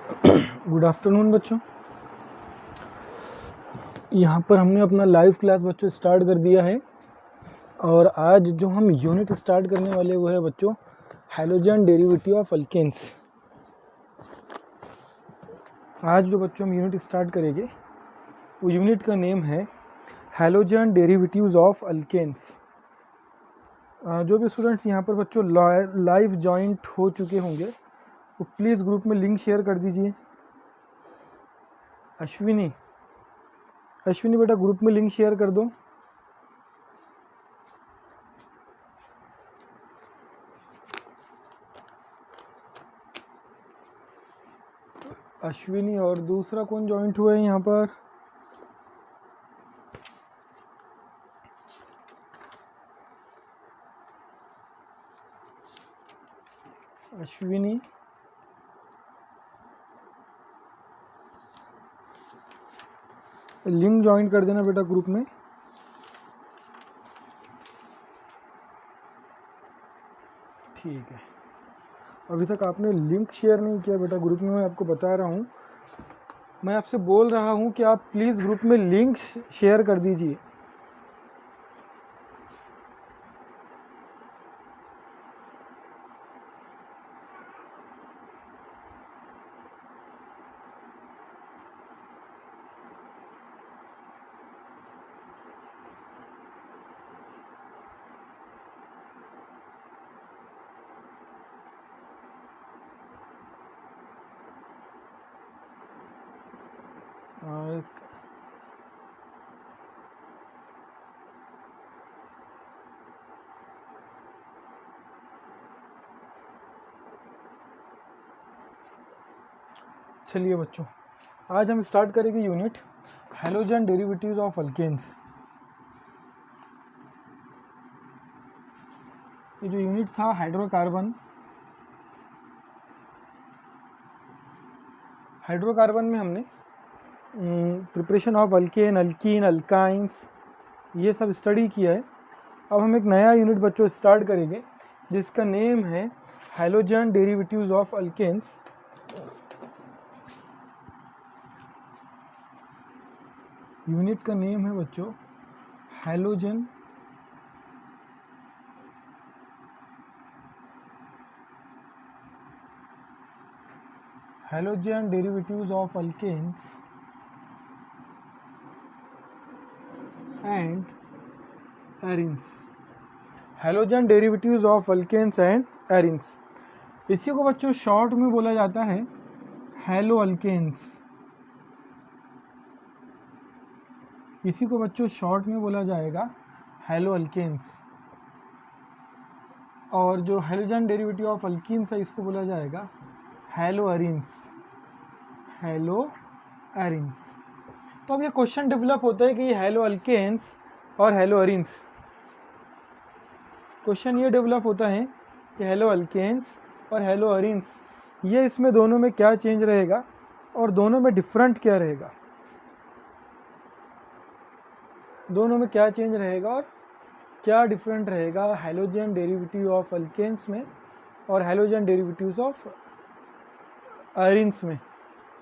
Good afternoon बच्चों। यहाँ पर हमने अपना लाइव क्लास बच्चों स्टार्ट कर दिया है और आज जो हम यूनिट स्टार्ट करने वाले वो है बच्चों हैलोजन डेरिवेटिव ऑफ अल्केन्स। आज जो बच्चों हम यूनिट स्टार्ट करेंगे वो यूनिट का नेम है हैलोजन डेरिवेटिव्स ऑफ अल्केन्स। जो भी स्टूडेंट्स यहाँ पर बच्चों लाइव जॉइंट हो चुके होंगे वो प्लीज़ ग्रुप में लिंक शेयर कर दीजिए। अश्विनी बेटा ग्रुप में लिंक शेयर कर दो। अश्विनी और दूसरा कौन जॉइंट हुआ है यहाँ पर? अश्विनी, लिंक ज्वाइन कर देना बेटा ग्रुप में। ठीक है, अभी तक आपने लिंक शेयर नहीं किया बेटा ग्रुप में। मैं आपको बता रहा हूँ, मैं आपसे बोल रहा हूँ कि आप प्लीज़ ग्रुप में लिंक शेयर कर दीजिए। चलिए बच्चों, आज हम स्टार्ट करेंगे unit halogen derivatives of alkanes. ये जो यूनिट था हाइड्रोकार्बन में हमने preparation of alkane, alkene, alkynes ये सब स्टडी किया है। अब हम एक नया यूनिट बच्चों स्टार्ट करेंगे जिसका नेम है halogen derivatives of alkanes. Unit का नेम है बच्चों halogen derivatives of alkanes and arenes. Halogen derivatives of alkanes and arenes, इसी को बच्चों शॉर्ट में बोला जाता है हैलो अल्केन्स। इसी को बच्चों शॉर्ट में बोला जाएगा हैलो अल्केन्स। और जो हैलोजन डेरिवेटिव ऑफ अल्कीन्स है इसको बोला जाएगा हैलो अरिन्स। तो अब ये क्वेश्चन डेवलप होता है कि ये हैलो अल्केन्स और हैलो अरिन्स, क्वेश्चन ये डेवलप होता है कि हैलो अल्केन्स और हैलो अरिन्स ये इसमें दोनों में क्या चेंज रहेगा और दोनों में डिफरेंट क्या रहेगा, दोनों में क्या चेंज रहेगा और क्या डिफरेंट रहेगा हैलोजन डेरिवेटिव ऑफ अल्केन्स में और हैलोजन डेरिवेटिव्स ऑफ अरिन्स में।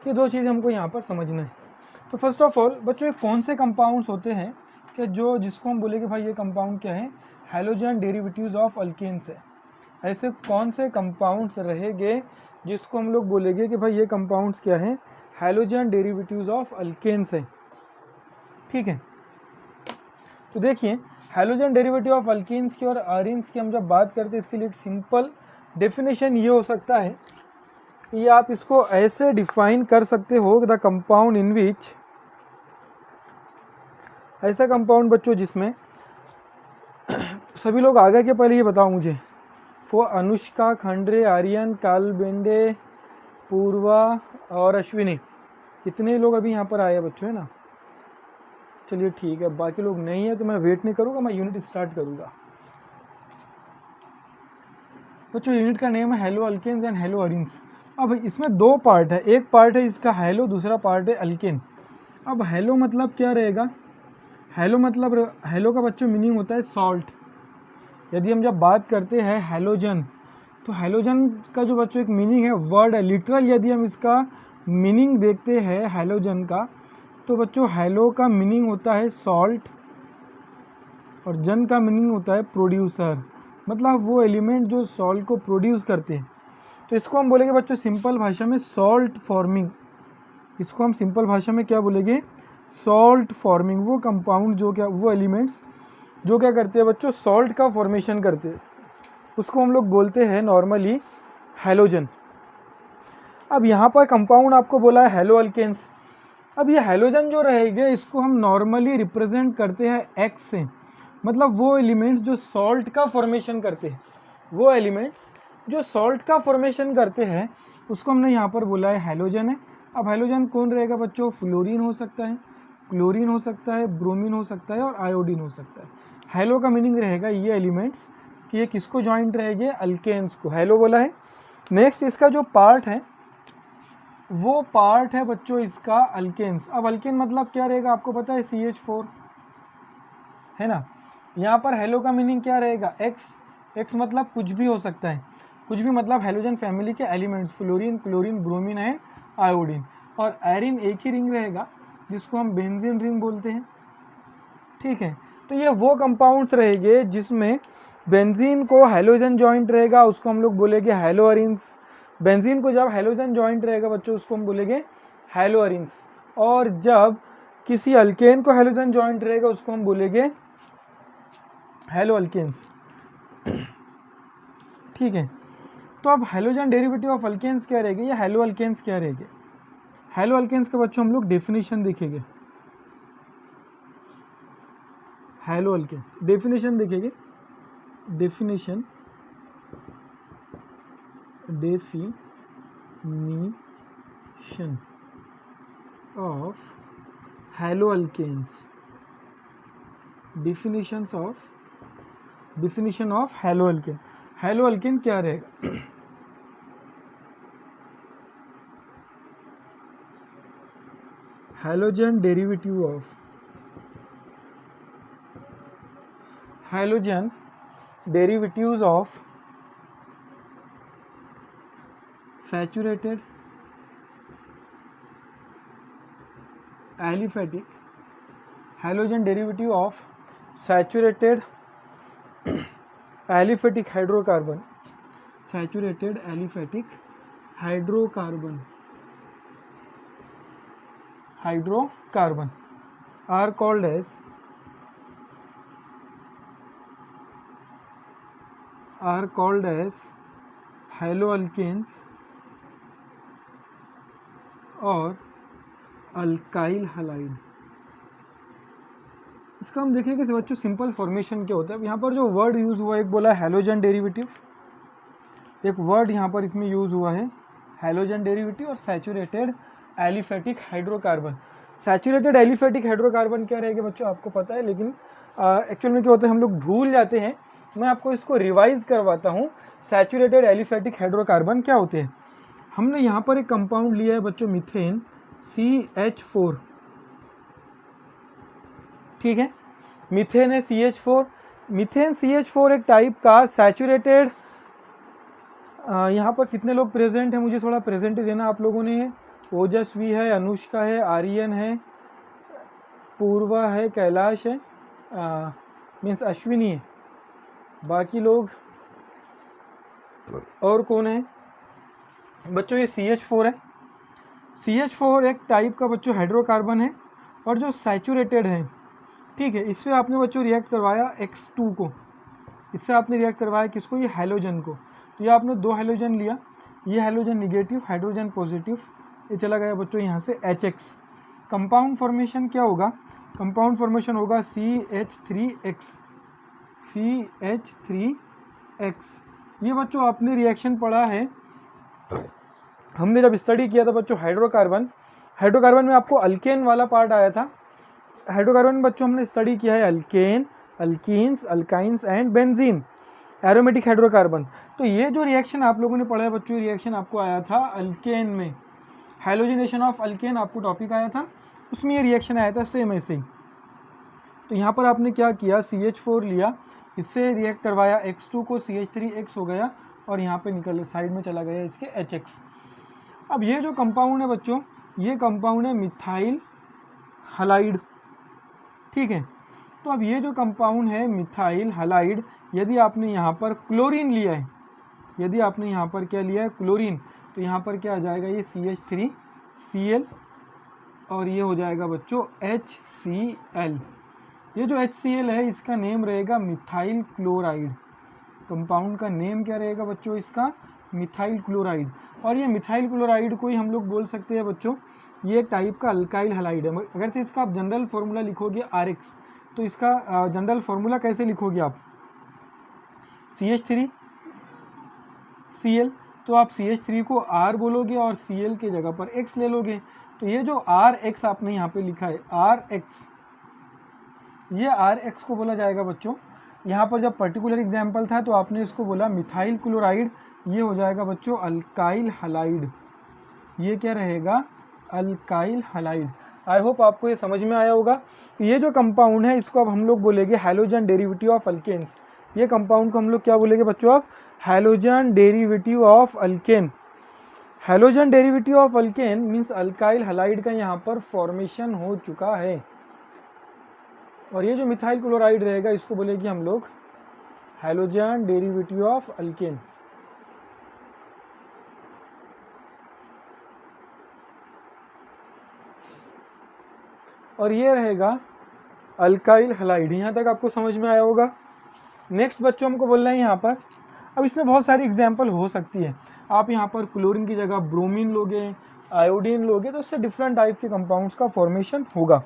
ये दो चीज़ हमको यहाँ पर समझना है। तो फर्स्ट ऑफ ऑल बच्चों, ये कौन से कंपाउंड्स होते हैं कि जिसको हम बोलेंगे भाई ये कंपाउंड क्या है, हैलोजन डेरिवेटिव्स ऑफ अल्केन्स है। ऐसे कौन से कंपाउंड्स रहेंगे जिसको हम लोग बोलेंगे कि भाई ये कंपाउंड्स क्या हैं, हैलोजन डेरिवेटिव्स ऑफ अल्केन्स है। ठीक है, तो देखिए हैलोजन डेरिवेटिव ऑफ अल्कीन्स की और अरिन्स की हम जब बात करते हैं इसके लिए एक सिंपल डेफिनेशन ये हो सकता है कि आप इसको ऐसे डिफाइन कर सकते हो, द कंपाउंड इन विच, ऐसा कंपाउंड बच्चों जिसमें सभी लोग आगे के पहले ये बताओ मुझे, फॉर अनुष्का, खंड्रे, आर्यन, कालबेंडे, पूर्वा और अश्विनी, इतने लोग अभी यहाँ पर आए बच्चों, है ना। चलिए ठीक है, बाकी लोग नहीं है तो मैं वेट नहीं करूँगा, मैं यूनिट स्टार्ट करूँगा। बच्चों यूनिट का नेम है hello alkanes and hello arenes. अब इसमें दो पार्ट है, एक पार्ट है इसका हैलो, दूसरा पार्ट है अल्केन। अब हैलो मतलब क्या रहेगा, हैलो मतलब हैलो का बच्चों मीनिंग होता है सॉल्ट। यदि हम जब बात करते हैं हैलोजन, तो हैलोजन का जो बच्चों एक मीनिंग है वर्ड है, लिटरल यदि हम इसका मीनिंग देखते हैं हैलोजन का, तो बच्चों हैलो का मीनिंग होता है सॉल्ट और जन का मीनिंग होता है प्रोड्यूसर, मतलब वो एलिमेंट जो सॉल्ट को प्रोड्यूस करते हैं। तो इसको हम बोलेंगे बच्चों सिंपल भाषा में सॉल्ट फॉर्मिंग। इसको हम सिंपल भाषा में क्या बोलेंगे? Salt forming. वो कंपाउंड जो क्या, वो एलिमेंट्स जो क्या करते हैं बच्चों, सॉल्ट का फॉर्मेशन करते हैं, उसको हम लोग बोलते हैं नॉर्मली हैलोजन। अब यहाँ पर कंपाउंड आपको बोला है हैलो अल्केन्स। अब ये हैलोजन जो रहेंगे इसको हम नॉर्मली रिप्रेजेंट करते हैं एक्स से, मतलब वो एलिमेंट्स जो सॉल्ट का फॉर्मेशन करते हैं, वो एलिमेंट्स जो सॉल्ट का फॉर्मेशन करते हैं उसको हमने यहाँ पर बोला है हैलोजन है। अब हैलोजन कौन रहेगा बच्चों? फ्लोरीन हो सकता है, क्लोरीन हो सकता है, ब्रोमीन हो सकता है और आयोडीन हो सकता है। हैलो का मीनिंग रहेगा ये एलिमेंट्स कि ये किसको जॉइंट रहेंगे? अल्केन्स को हैलो बोला है। नेक्स्ट इसका जो पार्ट है वो पार्ट है बच्चों इसका अल्केन्स। अब अल्केन मतलब क्या रहेगा आपको पता है? CH4 है ना। यहाँ पर हैलो का मीनिंग क्या रहेगा? एक्स। एक्स मतलब कुछ भी हो सकता है, कुछ भी मतलब हैलोजन फैमिली के elements fluorine, chlorine, bromine and iodine. और एरिन एक ही रिंग रहेगा जिसको हम बेंजीन रिंग बोलते हैं, ठीक है। तो ये वो कंपाउंड्स रहेंगे जिसमें बेंजीन को हैलोजन जॉइंट रहेगा, उसको हम लोग बोलेंगे हैलोअरिन्स। बेंजीन को जब हैलोजन जॉइंट रहेगा बच्चों उसको हम बोलेंगे हैलोअरिन्स, और जब किसी अल्केन को हैलोजन जॉइंट रहेगा उसको हम बोलेंगे हैलो अल्केन्स, ठीक है। तो अब हैलोजन डेरिवेटिव ऑफ अल्केन्स क्या रहेगी, या हैलो अल्केन्स क्या रहेंगे? हैलो अल्केन्स के बच्चों हम लोग डेफिनेशन देखेंगे। हैलो अल्केन्स डेफिनेशन देखेंगे। Definition of halo alkanes. Definition of halo alkane. Halo alkane क्या रहेगा? Halogen derivative of halogen derivatives of saturated aliphatic, halogen derivative of saturated aliphatic hydrocarbon, saturated aliphatic hydrocarbon are called as haloalkanes और alkyl halide. इसका हम देखेंगे कि बच्चों simple formation क्या होता है। यहाँ पर जो वर्ड यूज़ हुआ है, एक बोला है हैलोजन डेरिवेटिव, एक वर्ड यहाँ पर इसमें यूज़ हुआ है हैलोजन डेरिवेटिव, और saturated aliphatic hydrocarbon. Saturated aliphatic hydrocarbon क्या रहेगा बच्चों आपको पता है, लेकिन एक्चुअल में क्या होता है हम लोग भूल जाते हैं। मैं आपको इसको रिवाइज करवाता हूँ। सैचुरेटेड एलिफेटिक हाइड्रोकार्बन क्या होते हैं? हमने यहाँ पर एक कंपाउंड लिया है बच्चों मीथेन CH4, ठीक है। मीथेन है CH4। मीथेन CH4 एक टाइप का सैचुरेटेड, यहाँ पर कितने लोग प्रेजेंट हैं मुझे थोड़ा प्रेजेंट देना आप लोगों ने। ओजस्वी है, अनुष्का है, आर्यन है, पूर्वा है, कैलाश है, मीन्स अश्विनी है, बाकी लोग और कौन है बच्चों? ये CH4 है। CH4 एक टाइप का बच्चों हाइड्रोकार्बन है और जो सैचुरेटेड है, ठीक है। इससे आपने बच्चों रिएक्ट करवाया X2 को, इससे आपने रिएक्ट करवाया किसको? ये हैलोजन को। तो ये आपने दो हैलोजन लिया, ये हैलोजन निगेटिव, हाइड्रोजन पॉजिटिव, ये चला गया बच्चों यहाँ से HX। कंपाउंड फॉर्मेशन क्या होगा? कंपाउंड फॉर्मेशन होगा CH3X। ये बच्चों आपने रिएक्शन पढ़ा है, हमने जब स्टडी किया था बच्चों हाइड्रोकार्बन में आपको अल्केन वाला पार्ट आया था। हाइड्रोकार्बन में बच्चों हमने स्टडी किया है alkane, alkenes, alkynes and benzene, aromatic hydrocarbon. तो ये जो रिएक्शन आप लोगों ने पढ़ा है बच्चों, रिएक्शन आपको आया था अल्केन में, हैलोजिनेशन ऑफ अल्केन आपको टॉपिक आया था, उसमें ये रिएक्शन आया था सेम ऐसे ही। तो यहाँ पर आपने क्या किया, CH4 लिया, इससे रिएक्ट करवाया X2 को, CH3X हो गया और यहाँ पे निकल साइड में चला गया इसके HX। अब ये जो कंपाउंड है बच्चों, ये कंपाउंड है मिथाइल हलाइड, ठीक है। तो अब ये जो कंपाउंड है मिथाइल हलाइड, यदि आपने यहाँ पर क्लोरीन लिया है, यदि आपने यहाँ पर क्या लिया है, क्लोरीन, तो यहाँ पर क्या आ जाएगा, ये CH3Cl और ये हो जाएगा बच्चों HCl। ये जो HCl है इसका नेम रहेगा मिथाइल क्लोराइड। कंपाउंड का नेम क्या रहेगा बच्चों, इसका मिथाइल क्लोराइड। और ये मिथाइल क्लोराइड को ही हम लोग बोल सकते हैं बच्चों, ये एक टाइप का अल्काइल हलाइड है। अगर से इसका आप जनरल फॉर्मूला लिखोगे RX, तो इसका जनरल फॉर्मूला कैसे लिखोगे आप, CH3Cl, तो आप CH3 को R बोलोगे और Cl के जगह पर X ले लोगे। तो ये जो RX आपने यहाँ पे लिखा है RX, ये RX को बोला जाएगा बच्चों, यहाँ पर जब पर्टिकुलर एग्जाम्पल था तो आपने इसको बोला मिथाइल क्लोराइड, ये हो जाएगा बच्चों अल्काइल हलाइड। ये क्या रहेगा, अल्काइल हलाइड। आई होप आपको ये समझ में आया होगा। तो ये जो कंपाउंड है इसको अब हम लोग बोलेंगे हैलोजन डेरिवेटिव ऑफ अल्केन्स। ये कंपाउंड को हम लोग क्या बोलेंगे बच्चों, अब halogen derivative of alkane. Halogen derivative of alkane means alkyl halide का यहाँ पर फॉर्मेशन हो चुका है। और ये जो मिथाइल क्लोराइड रहेगा इसको बोलेंगे हम लोग हैलोजन डेरिवेटिव ऑफ अल्केन। और ये रहेगा अल्काइल हलाइड। यहाँ तक आपको समझ में आया होगा। नेक्स्ट बच्चों हमको बोलना है यहाँ पर, अब इसमें बहुत सारी एग्जाम्पल हो सकती है। आप यहाँ पर क्लोरीन की जगह ब्रोमीन लोगे, आयोडीन लोगे, तो उससे डिफरेंट टाइप के कंपाउंड्स का फॉर्मेशन होगा।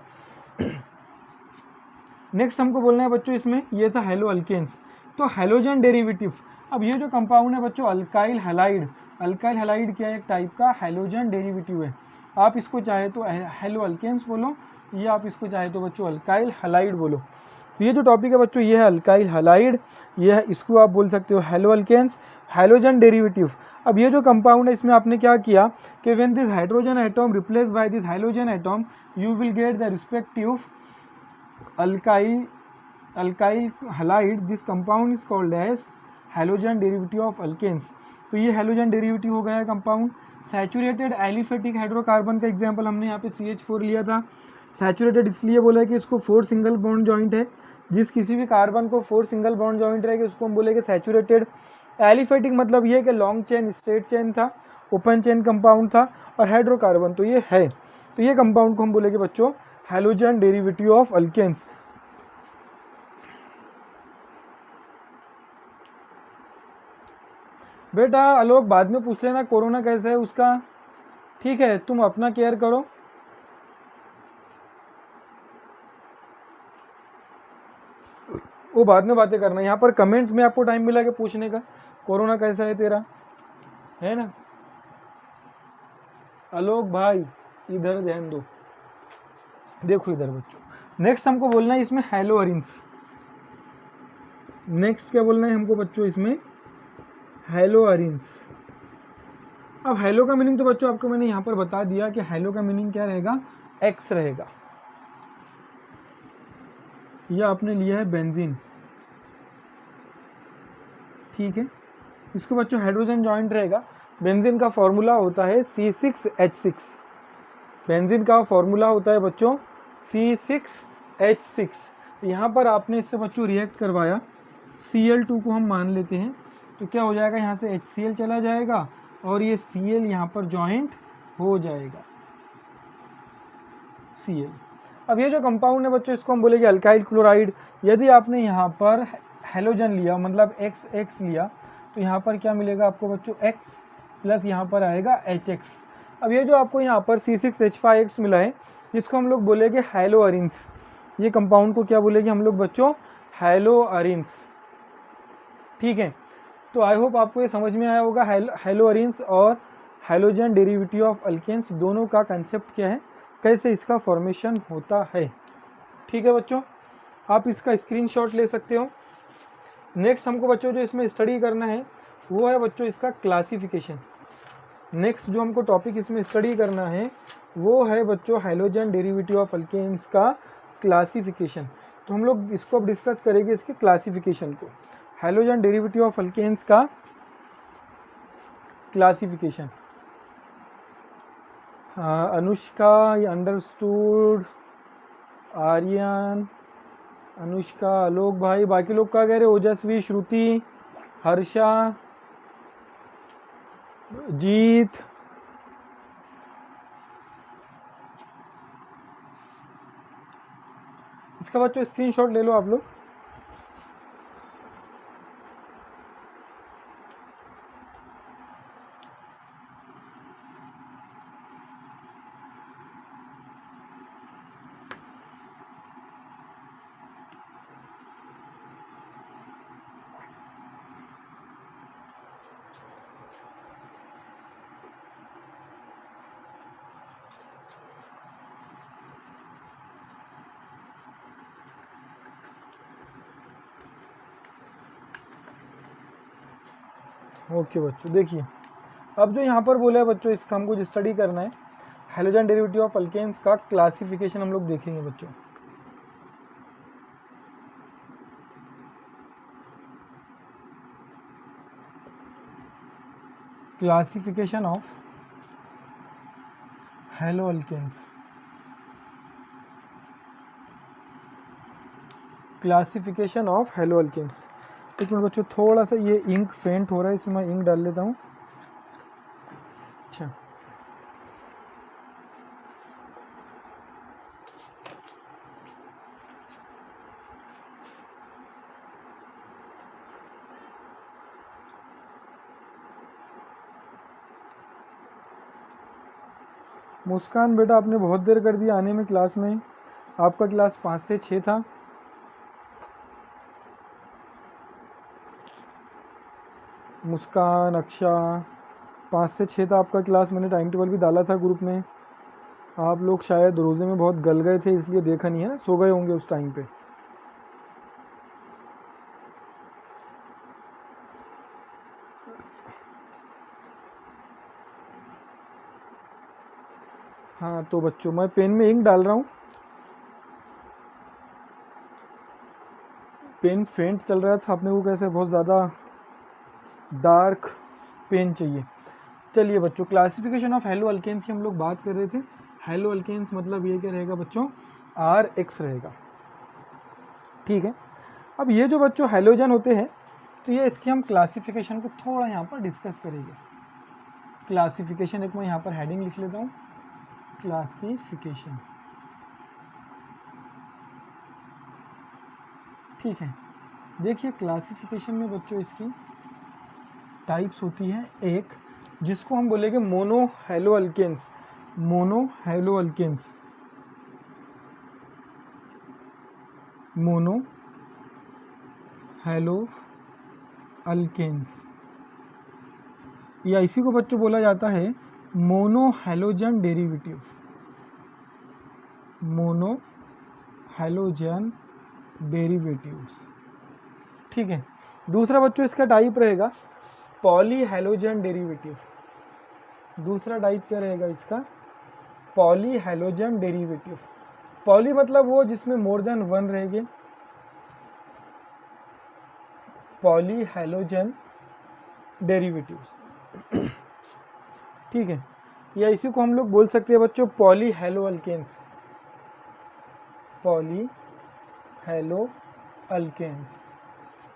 नेक्स्ट हमको बोलना है बच्चों इसमें, ये था हेलो अल्केन्स। तो हैलोजन डेरिवेटिव, अब ये जो कंपाउंड है बच्चों अल्काइल हलाइड, अल्काइल हलाइड क्या है, एक टाइप का हैलोजन डेरिवेटिव है। आप इसको चाहे तो हेलो अल्केन्स बोलो, या आप इसको चाहे तो बच्चों अल्काइल हलाइड बोलो। तो ये जो टॉपिक है बच्चों ये है अल्काइल हलाइड, ये है, इसको आप बोल सकते हो हेलो अल्केन्स, हैलोजन डेरिवेटिव। अब ये जो कंपाउंड है इसमें आपने क्या किया कि when this hydrogen atom replace by this halogen atom you will get the respective alkyl halide, this compound is called as halogen derivative of alkanes. तो ये हैलोजन डेरिवेटिव हो गया है कंपाउंड। सैचुरेटेड एलिफेटिक हाइड्रोकार्बन का example हमने यहाँ पे CH4 लिया था। सैचुरेटेड इसलिए बोला है कि इसको 4 सिंगल बॉन्ड जॉइंट है, जिस किसी भी कार्बन को 4 सिंगल बॉन्ड जॉइंट रहेगा उसको हम बोलेंगे सैचुरेटेड। एलिफेटिक मतलब ये है कि लॉन्ग चेन, स्ट्रेट चेन था, ओपन चेन कंपाउंड था, और हाइड्रोकार्बन तो ये है। तो ये कंपाउंड को हम बोलेंगे बच्चों हैलोजन डेरिवेटिव ऑफ अल्केन्स। बेटा आलोक बाद में पूछ लेना कोरोना कैसा है उसका, ठीक है, तुम अपना केयर करो। वो बाद में बातें करना, यहाँ पर कमेंट में आपको टाइम मिला कि पूछने का कोरोना कैसा है तेरा, है ना। आलोक भाई इधर ध्यान दो, देखो इधर बच्चों। नेक्स्ट हमको बोलना है इसमें हेलो अरिन्स। नेक्स्ट क्या बोलना है हमको बच्चों इसमें, हेलो अरिन्स। अब हेलो का मीनिंग तो बच्चों आपको मैंने यहाँ पर बता दिया कि हेलो का मीनिंग क्या रहेगा, एक्स रहेगा। यह आपने लिया है बेंजीन, ठीक है। इसको बच्चों हाइड्रोजन जॉइंट रहेगा। बेंजीन का फॉर्मूला होता है C6H6। बेंजीन का फॉर्मूला होता है बच्चों C6H6। यहाँ पर आपने इससे बच्चों रिएक्ट करवाया, Cl2 को हम मान लेते हैं, तो क्या हो जाएगा, यहाँ से HCl चला जाएगा और ये Cl यहाँ पर जॉइंट हो जाएगा, Cl। अब ये जो कंपाउंड है बच्चों इसको हम बोलेंगे अल्काइल क्लोराइड। यदि आपने यहाँ पर हेलोजन लिया मतलब XX लिया, तो यहाँ पर क्या मिलेगा आपको बच्चों, X प्लस यहाँ पर आएगा HX। अब ये जो आपको यहाँ पर C6H5X मिला है, इसको हम लोग बोलेंगे हेलो अरिन्स। ये कंपाउंड को क्या बोलेंगे हम लोग बच्चों, हेलो अरिन्स, ठीक है। तो आई होप आपको ये समझ में आया होगा हेलो अरिन्स और हैलोजन डेरिवेटिव ऑफ अल्केन्स दोनों का कंसेप्ट क्या है, कैसे इसका फॉर्मेशन होता है, ठीक है बच्चों। आप इसका स्क्रीनशॉट ले सकते हो। नेक्स्ट हमको बच्चों जो इसमें स्टडी करना है वो है बच्चों इसका क्लासिफिकेशन। नेक्स्ट जो हमको टॉपिक इसमें स्टडी करना है वो है बच्चों हैलोजन डेरिवेटिव ऑफ अल्केन्स का क्लासिफिकेशन। तो हम लोग इसको अब डिस्कस करेंगे, इसके क्लासिफिकेशन को, हैलोजन डेरिवेटिव ऑफ अल्केन्स का क्लासिफिकेशन। अनुष्का, अंडरस्टूड, आर्यन, अनुष्का, आलोक भाई, बाकी लोग क्या कह रहे? ओजस्वी, श्रुति, हर्षा, जीत, इसका बच्चों स्क्रीनशॉट ले लो आप लोग। ओके बच्चों, देखिए अब जो यहाँ पर बोला है बच्चों, इसका हमको जो स्टडी करना है, हैलोजन डेरिवेटिव ऑफ अल्केन्स का क्लासिफिकेशन हम लोग देखेंगे बच्चों। Classification of halo alkanes, classification of halo alkanes. एक मिनट बच्चों, थोड़ा सा ये इंक फेंट हो रहा है, इसमें मैं इंक डाल लेता हूँ। अच्छा, मुस्कान बेटा, आपने बहुत देर कर दी आने में क्लास में। आपका क्लास 5 से 6 था। मुस्कान, अक्षा, 5 से 6 था आपका क्लास। मैंने टाइम टेबल भी डाला था ग्रुप में। आप लोग शायद रोज़े में बहुत गल गए थे, इसलिए देखा नहीं है ना, सो गए होंगे उस टाइम पे। हाँ तो बच्चों, मैं पेन में इंक डाल रहा हूँ। पेन फेंट चल रहा था, अपने को कैसे बहुत ज़्यादा डार्क पेन चाहिए। चलिए बच्चों, क्लासिफिकेशन ऑफ हैलो अल्केन्स की हम लोग बात कर रहे थे। हैलो अल्केन्स मतलब ये क्या रहेगा बच्चों? RH रहेगा। ठीक है, अब ये जो बच्चों हैलोजन होते हैं, तो ये इसकी हम क्लासिफिकेशन को थोड़ा यहाँ पर डिस्कस करेंगे। क्लासिफिकेशन, एक मैं यहाँ पर हेडिंग लिख लेता हूँ, क्लासिफिकेशन। ठीक है, देखिए क्लासिफिकेशन में बच्चों इसकी टाइप्स होती हैं। एक जिसको हम बोलेंगे mono halo alkanes, mono halo alkanes, mono halo alkanes, या इसी को बच्चों बोला जाता है mono halogen derivative, mono halogen derivatives. ठीक है, दूसरा बच्चों इसका टाइप रहेगा पॉली हैलोजन डेरिवेटिव। दूसरा टाइप क्या रहेगा इसका? Poly halogen derivative. पॉली मतलब वो जिसमें मोर देन वन रहेंगे, पॉली हैलोजन डेरिवेटिव्स। ठीक है, या इसी को हम लोग बोल सकते हैं बच्चों poly halo alkanes, poly halo alkanes,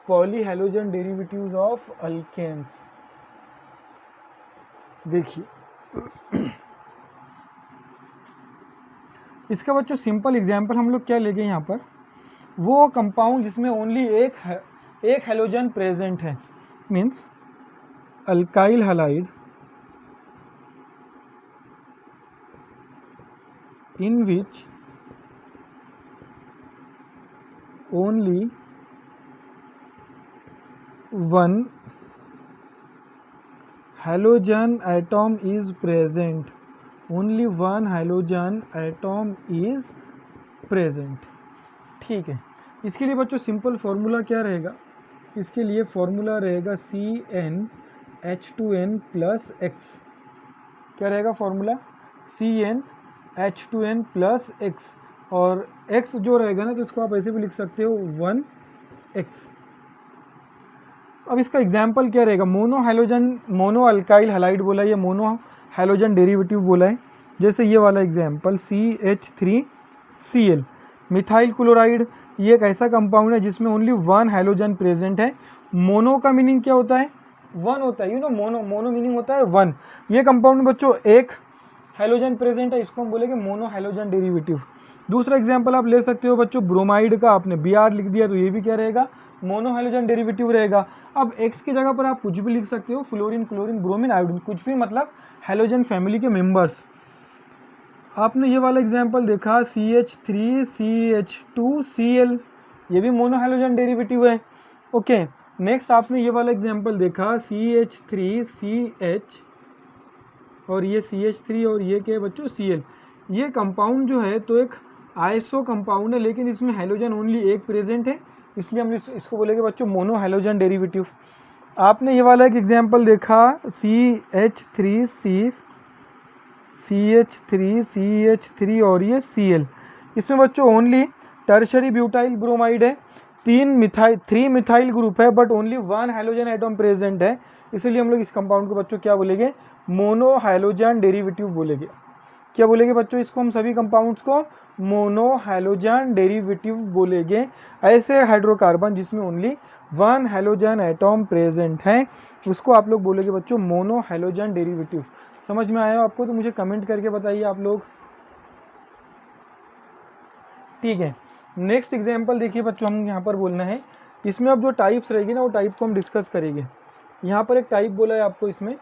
poly halogen derivatives of alkanes. देखिए इसका बच्चों सिंपल एग्जांपल हम लोग क्या लेंगे यहाँ पर, वो कंपाउंड जिसमें ओनली एक हैलोजन प्रेजेंट है, means alkyl halide in which only one halogen atom is present, only one halogen atom is present। ठीक है, इसके लिए बच्चों सिंपल फॉर्मूला क्या रहेगा? इसके लिए फॉर्मूला रहेगा CnH2n प्लस x। क्या रहेगा फॉर्मूला? CnH2n प्लस x, और x जो रहेगा ना, तो इसको आप ऐसे भी लिख सकते हो 1x। अब इसका एग्जाम्पल क्या रहेगा? Mono halogen, mono alkyl halide बोला है, या मोनो हैलोजन डेरिवेटिव बोला है, जैसे ये वाला एग्जाम्पल CH3Cl, मिथाइल क्लोराइड, ये एक ऐसा कंपाउंड है जिसमें ओनली वन हैलोजन प्रेजेंट है। मोनो का मीनिंग क्या होता है? वन होता है, यू नो मोनो मीनिंग होता है वन। ये कंपाउंड में बच्चों एक हैलोजन प्रेजेंट है, इसको हम बोलेंगे मोनो हैलोजन डेरिवेटिव। दूसरा एग्जांपल आप ले सकते हो बच्चों ब्रोमाइड का, आपने Br लिख दिया तो ये भी क्या रहेगा? मोनो हैलोजन डेरिवेटिव रहेगा। अब X की जगह पर आप कुछ भी लिख सकते हो, फ्लोरीन, क्लोरीन, ब्रोमीन, आयोडीन, कुछ भी, मतलब हैलोजन फैमिली के मेंबर्स। आपने ये वाला एग्जाम्पल देखा CH3CH2Cl, ये भी मोनो हैलोजन डेरिवेटिव है। ओके, नेक्स्ट आपने ये वाला एग्जाम्पल देखा CH3CH और ये CH3 और ये क्या है बच्चों? Cl। ये कंपाउंड जो है तो एक आइसो कंपाउंड है, लेकिन इसमें हैलोजन ओनली एक प्रेजेंट है, इसलिए हम इसको बोलेंगे बच्चों मोनो हैलोजन डेरिवेटिव। आपने ये वाला एक एग्जाम्पल देखा CH3 और ये Cl, इसमें बच्चों ओनली टर्शरी ब्यूटाइल ब्रोमाइड है, थ्री मिथाइल ग्रुप है, but only one halogen atom present है, इसलिए हम लोग इस कंपाउंड को बच्चों क्या बोलेंगे? मोनो हैलोजन डेरिवेटिव बोलेंगे। क्या बोलेंगे बच्चों? इसको हम सभी कंपाउंड्स को मोनो हैलोजन डेरिवेटिव बोलेंगे। ऐसे हाइड्रोकार्बन जिसमें only one halogen atom present है, उसको आप लोग बोलेंगे बच्चों मोनो हैलोजन डेरिवेटिव। समझ में आया आपको? तो मुझे कमेंट करके बताइए आप लोग। ठीक है, नेक्स्ट एग्जाम्पल देखिए बच्चों, हम यहाँ पर बोलना है, इसमें अब जो टाइप्स रहेगी ना वो टाइप को हम डिस्कस करेंगे। यहाँ पर एक टाइप बोला है आपको, इसमें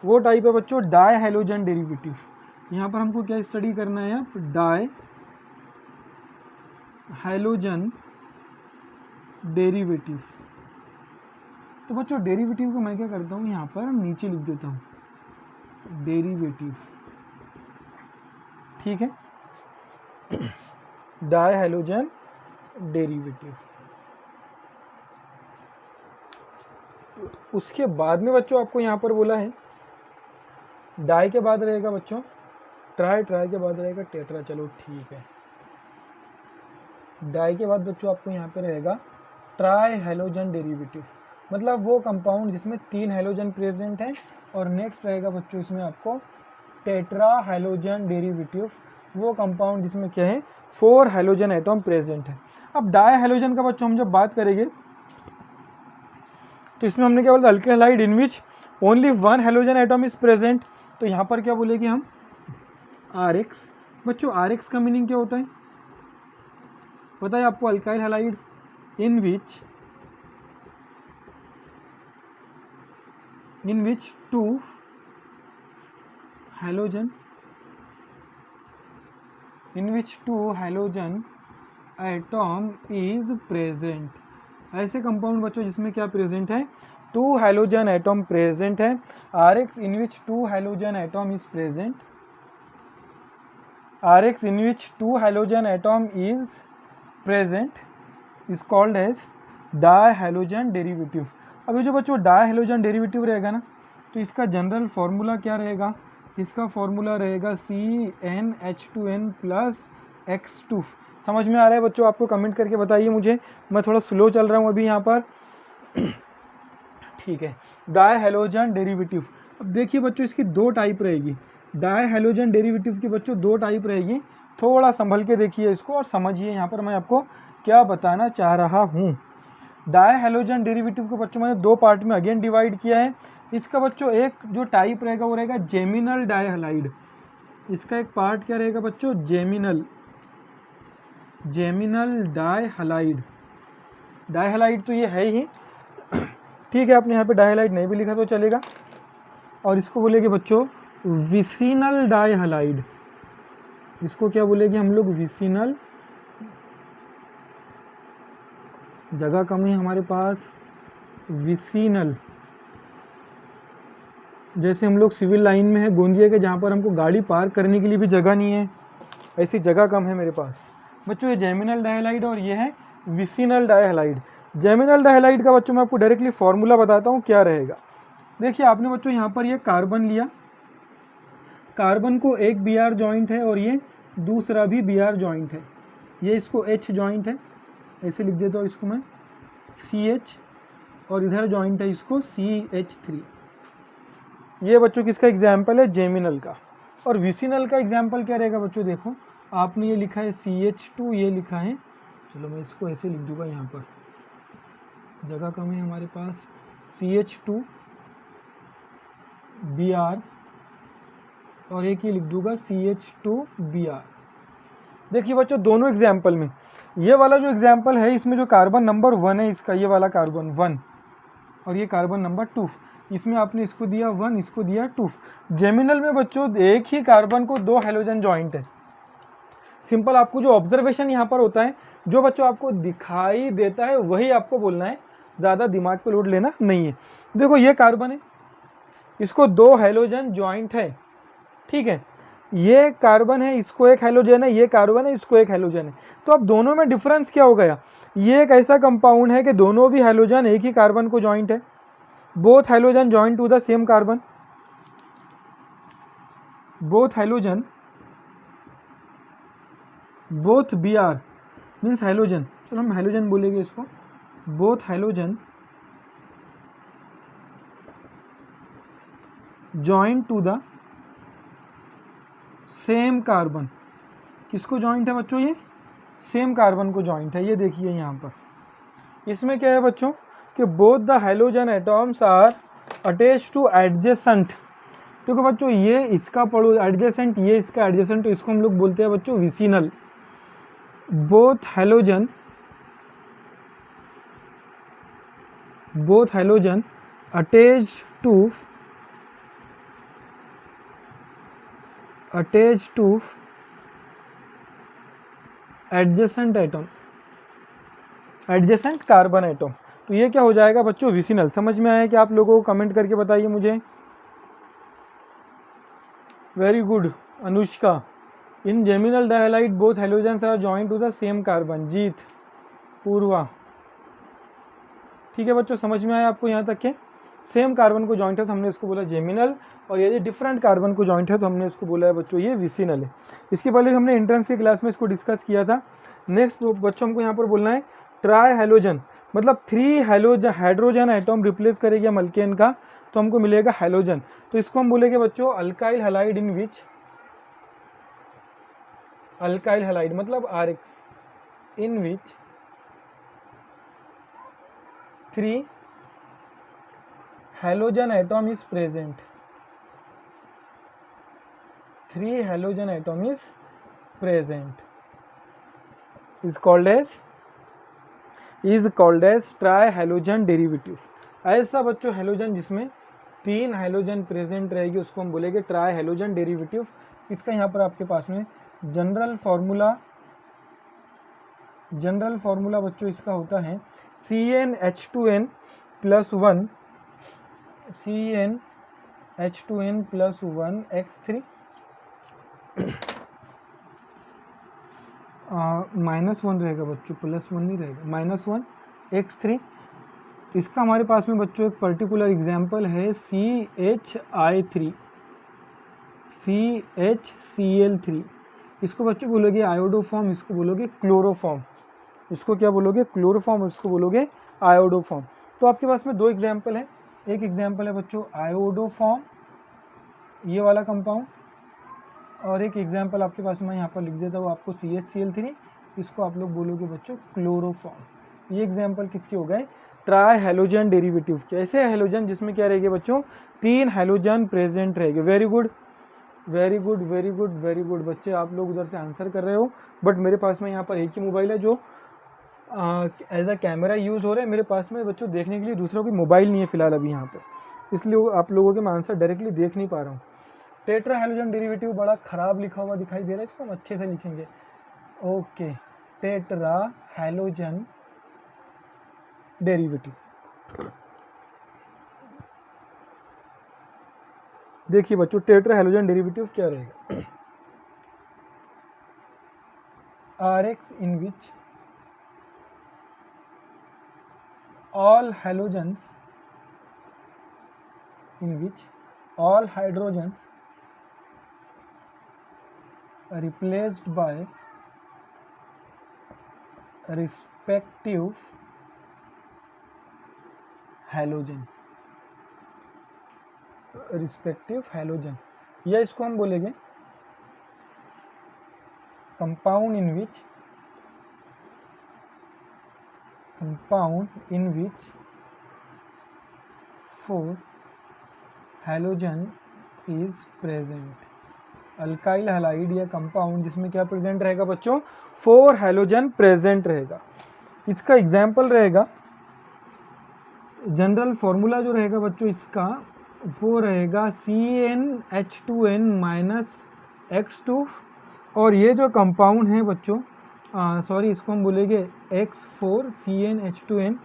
वो टाइप है बच्चों डाई हैलोजन डेरिवेटिव। यहाँ पर हमको क्या स्टडी करना है? Di halogen derivative. तो बच्चों डेरिवेटिव को मैं क्या करता हूँ, यहाँ पर नीचे लिख देता हूँ डेरिवेटिव, ठीक है, डाई हैलोजन डेरिवेटिव। उसके बाद में बच्चों आपको यहाँ पर बोला है डाई के बाद रहेगा बच्चों ट्राई, ट्राई के बाद रहेगा टेट्रा, चलो ठीक है। डाई के बाद बच्चों आपको यहाँ पे रहेगा ट्राई हैलोजन डेरिवेटिव, मतलब वो कंपाउंड जिसमें तीन हैलोजन प्रेजेंट है। और नेक्स्ट रहेगा बच्चों इसमें आपको टेट्रा हैलोजन डेरिवेटिव, वो कंपाउंड जिसमें क्या है? फोर हैलोजन एटम प्रेजेंट है। अब डाई हैलोजन का बच्चों हम जब बात करेंगे तो इसमें हमने क्या बोला? Alkyl halide in which only one halogen atom is present. तो यहाँ पर क्या बोलेंगे हम? RX। बच्चों RX का मीनिंग क्या होता है पता है आपको? Alkyl halide in which two halogen atom is present. ऐसे कंपाउंड बच्चों जिसमें क्या प्रेजेंट है? टू हैलोजन एटम प्रेजेंट है। RX in which two halogen atom is present, RX in which two halogen atom is present is called as dihalogen derivative। अब ये जो बच्चों dihalogen derivative रहेगा ना, तो इसका जनरल फॉर्मूला क्या रहेगा? इसका फॉर्मूला रहेगा CnH2n प्लस X2। समझ में आ रहा है बच्चों आपको? कमेंट करके बताइए मुझे, मैं थोड़ा स्लो चल रहा हूँ अभी यहाँ पर। ठीक है, डाईहैलोजन डेरिवेटिव। अब देखिए बच्चों इसकी दो टाइप रहेगी। डाईहैलोजन डेरिवेटिव की बच्चों दो टाइप रहेगी, थोड़ा संभल के देखिए इसको और समझिए यहाँ पर मैं आपको क्या बताना चाह रहा हूँ। डाईहैलोजन डेरिवेटिव को बच्चों मैंने दो पार्ट में अगेन डिवाइड किया है। इसका बच्चों एक जो टाइप रहेगा वो रहेगा जेमिनल डाईहैलाइड। इसका एक पार्ट क्या रहेगा बच्चों? जेमिनल डाईहैलाइड। डाईहैलाइड तो ये है ही, ठीक है, आपने यहाँ पे डाईहैलाइड नहीं भी लिखा तो चलेगा। और इसको बोलेंगे बच्चों विसिनल डाईहैलाइड। इसको क्या बोलेंगे हम लोग? विसिनल। जगह कम है हमारे पास, विसिनल। जैसे हम लोग सिविल लाइन में है गोंदिया के, जहाँ पर हमको गाड़ी पार्क करने के लिए भी जगह नहीं है, ऐसी जगह कम है मेरे पास। बच्चों ये जेमिनल डाईहैलाइड और ये है विसिनल डाईहैलाइड। जेमिनल डाईहैलाइड का बच्चों मैं आपको डायरेक्टली फॉर्मूला बताता हूँ क्या रहेगा। देखिए आपने बच्चों यहाँ पर ये कार्बन लिया, कार्बन को एक Br जॉइंट है और ये दूसरा भी Br जॉइंट है, ये इसको H जॉइंट है, ऐसे लिख देता हूँ इसको मैं CH, और इधर जॉइंट है इसको CH3। ये बच्चों किसका एग्जाम्पल है, जेमिनल का। और विसिनल का एग्जाम्पल क्या रहेगा बच्चों, देखो आपने ये लिखा है CH2, ये लिखा है, चलो मैं इसको ऐसे लिख दूंगा, यहाँ पर जगह कम है हमारे पास, CH2 Br, और एक ये लिख दूंगा CH2 Br। देखिए बच्चों दोनों एग्जाम्पल में, ये वाला जो एग्जाम्पल है इसमें जो कार्बन नंबर 1 है इसका, ये वाला कार्बन 1 और ये कार्बन नंबर 2, इसमें आपने इसको दिया 1, इसको दिया 2। जेमिनल में बच्चों एक ही कार्बन को 2 हैलोजन जॉइंट है। सिंपल आपको जो ऑब्जर्वेशन यहाँ पर होता है, जो बच्चों आपको दिखाई देता है वही आपको बोलना है, ज़्यादा दिमाग पे लोड लेना नहीं है। देखो ये कार्बन है, इसको 2 हैलोजन जॉइंट है, ठीक है। ये कार्बन है, इसको एक हैलोजन है, ये कार्बन है, इसको एक हैलोजन है। तो अब दोनों में डिफरेंस क्या हो गया, ये एक ऐसा कंपाउंड है कि दोनों भी हैलोजन एक ही कार्बन को जॉइंट है, both halogen joint to the same carbon, both halogen, both Br means halogen, चलो हम हैलोजन बोलेंगे इसको, both halogen joint to the same carbon. किसको जॉइंट है बच्चों, ये सेम कार्बन को जॉइंट है। ये देखिए यहाँ पर इसमें क्या है बच्चों कि both the halogen atoms are attach to adjacent. देखो बच्चों ये इसका पड़ो एडजेसेंट, ये इसका एडजेसेंट, तो इसको हम लोग बोलते हैं बच्चों vicinal. Both halogen attach to adjacent atom, adjacent carbon atom, तो ये क्या हो जाएगा बच्चों, विसिनल। समझ में आया कि आप लोगों को, कमेंट करके बताइए मुझे। Very good Anushka. In geminal dihalide both halogens are joint to the same carbon. Jeet, Purva, ठीक है बच्चों, समझ में आया आपको यहाँ तक के सेम कार्बन को जॉइंट है तो हमने इसको बोला जेमिनल, और ये डिफरेंट कार्बन को जॉइंट है तो हमने इसको बोला है बच्चों ये विसिनल है। इसके पहले हमने एंट्रेंस की क्लास में इसको डिस्कस किया था। नेक्स्ट बच्चों हमको यहाँ पर बोलना है ट्राई हैलोजन, मतलब 3 हैलोजन हाइड्रोजन एटम रिप्लेस करेगी हम अल्केन का, तो हमको मिलेगा हैलोजन। तो इसको हम बोलेंगे बच्चों alkyl halide, in which alkyl halide मतलब RX, in which 3 halogen atom is present, 3 halogen atom is present, is called as trihalogen derivative. ऐसा बच्चों हैलोजन जिसमें 3 हैलोजन प्रेजेंट रहेगी उसको हम बोलेंगे ट्राइहैलोजन डेरिवेटिव। इसका यहाँ पर आपके पास में जनरल फार्मूला बच्चों इसका होता है CnH2n plus 1 CnH2n plus 1 X3 -1 रहेगा बच्चों, +1 नहीं रहेगा, -1 X3। इसका हमारे पास में बच्चों एक पर्टिकुलर एग्जाम्पल है CHCl3। इसको बच्चों बोलोगे आयोडोफॉर्म, इसको बोलोगे क्लोरोफॉर्म। इसको क्या बोलोगे, क्लोरोफॉर्म, इसको बोलोगे आयोडोफॉर्म। तो आपके पास में 2 एग्जाम्पल है, एक एग्जाम्पल है बच्चों आयोडोफॉर्म, ये वाला कंपाउंड, और एक एग्जाम्पल आपके पास मैं यहाँ पर लिख देता हूँ आपको CHCl3, इसको आप लोग बोलोगे बच्चों क्लोरोफॉर्म। ये एग्जाम्पल किसके हो गए, ट्राइहैलोजन डेरिवेटिव के। ऐसे हैलोजन जिसमें क्या रहेंगे बच्चों 3 हैलोजन प्रेजेंट रहेंगे। Very good very good very good very good बच्चे, आप लोग उधर से आंसर कर रहे हो, बट मेरे पास में यहाँ पर एक ही मोबाइल है जो एज अ कैमरा यूज़ हो रहा है। मेरे पास में बच्चों देखने के लिए दूसरा कोई मोबाइल नहीं है फिलहाल अभी यहाँ पे, इसलिए आप लोगों के मैं आंसर डायरेक्टली देख नहीं पा रहा हूँ। टेट्रा हैलोजन डेरिवेटिव बड़ा खराब लिखा हुआ दिखाई दे रहा है, इसको हम अच्छे से लिखेंगे। ओके, टेट्रा हैलोजन डेरिवेटिव, देखिए बच्चों टेट्रा हैलोजन डेरिवेटिव क्या रहेगा, RX in which all halogens, in which all hydrogens are replaced by respective halogen। Respective halogen, या इसको हम बोलेंगे compound in which 4 halogen is present. Alkyl halide या compound जिसमें क्या प्रेजेंट रहेगा बच्चों, 4 हैलोजन प्रेजेंट रहेगा। इसका एग्जाम्पल रहेगा, जनरल फॉर्मूला जो रहेगा बच्चों इसका वो रहेगा CnH2n -X2, और ये जो कंपाउंड है बच्चों सॉरी इसको हम बोलेंगे X4 CnH2n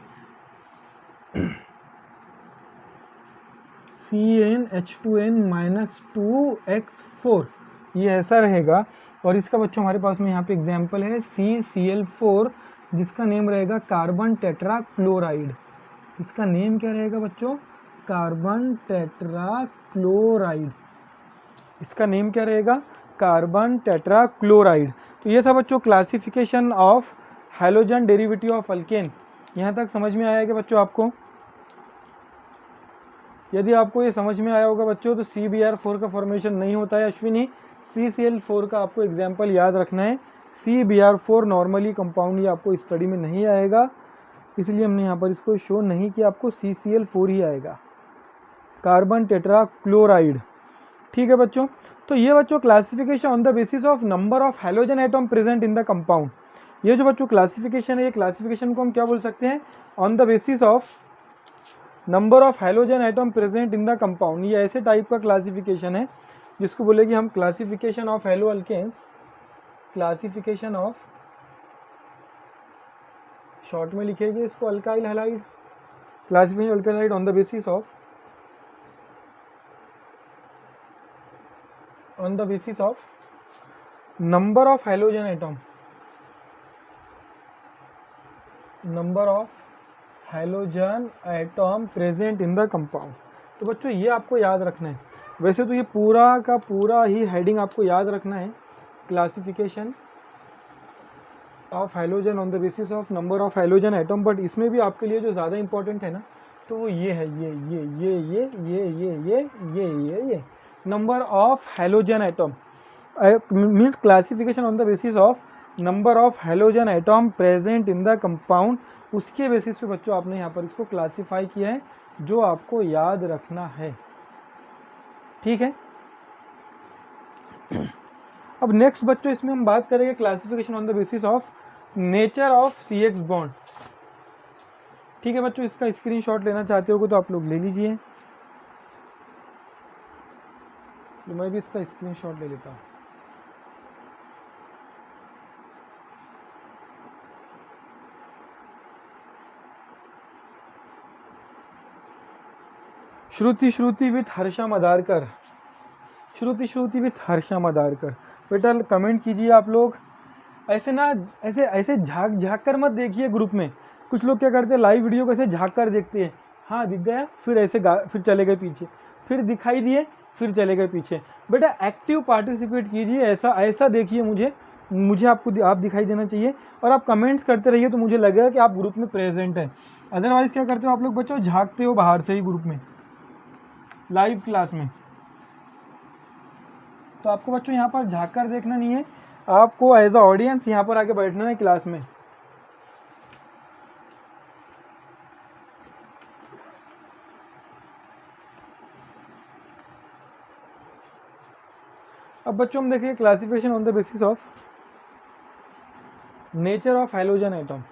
-2X4, ये ऐसा रहेगा। और इसका बच्चों हमारे पास में यहाँ पे एग्जाम्पल है CCl4 जिसका नेम रहेगा कार्बन टेट्रा क्लोराइड। इसका नेम क्या रहेगा बच्चों, कार्बन टेट्रा क्लोराइड। इसका नेम क्या रहेगा, कार्बन टेट्रा क्लोराइड। तो ये था बच्चों classification of halogen derivative of alkane. यहाँ तक समझ में आया कि बच्चों आपको? यदि आपको ये समझ में आया होगा बच्चों तो CbR4 का फॉर्मेशन नहीं होता है अश्विनी, CCl4 का आपको एग्जाम्पल याद रखना है। CbR4 नॉर्मली कंपाउंड ये आपको स्टडी में नहीं आएगा, इसलिए हमने यहाँ पर इसको शो नहीं किया, आपको CCl4 ही आएगा, कार्बन टेट्रा क्लोराइड। ठीक है बच्चों, तो ये बच्चों classification on the basis of number of halogen atom present in the compound. ये जो बच्चों क्लासिफिकेशन है, ये क्लासिफिकेशन को हम क्या बोल सकते हैं, on the basis of number of halogen atom present in the compound. ये ऐसे टाइप का क्लासिफिकेशन है जिसको बोलेगी हम classification of halo alkanes, classification of, short में लिखेंगे इसको alkyl halide, classification alkyl halide on the basis of number of halogen atom, number of halogen atom present in the compound। तो बच्चों ये आपको याद रखना है। वैसे तो ये पूरा का पूरा ही हेडिंग आपको याद रखना है, classification of halogen on the basis of number of halogen atom, but इसमें भी आपके लिए जो ज़्यादा इंपॉर्टेंट है ना, तो वो ये है, ये number of halogen atom means classification on the basis of number of halogen atom present in the compound. उसके बेसिस पे बच्चों आपने यहाँ पर इसको क्लासिफाई किया है, जो आपको याद रखना है। ठीक है, अब नेक्स्ट बच्चों इसमें हम बात करेंगे classification on the basis of nature of CX bond. ठीक है बच्चों, इसका स्क्रीनशॉट लेना चाहते हो तो आप लोग ले लीजिए, तो मैं भी इसका स्क्रीनशॉट ले लेता हूँ। Shruti with Harsha Madarkar, Shruti with Harsha Madarkar. बेटा कमेंट कीजिए आप लोग, ऐसे ना ऐसे झाँक कर मत देखिए ग्रुप में। कुछ लोग क्या करते हैं, लाइव वीडियो को ऐसे झाँक कर देखते हैं, हाँ दिख गया, फिर ऐसे फिर चले गए पीछे, फिर दिखाई दिए, फिर चले गए पीछे। बेटा एक्टिव पार्टिसिपेट कीजिए, ऐसा देखिए, मुझे आप दिखाई देना चाहिए, और आप कमेंट्स करते रहिए तो मुझे लगेगा कि आप ग्रुप में प्रेजेंट है। अदरवाइज क्या करते हो आप लोग बच्चों, झाँकते हो बाहर से ही ग्रुप में, लाइव क्लास में। तो आपको बच्चों यहाँ पर झाँक कर देखना नहीं है, आपको एज अ ऑडियंस यहाँ पर आके बैठना है क्लास में। अब बच्चों हम देखिए classification on the basis of nature of halogen atom.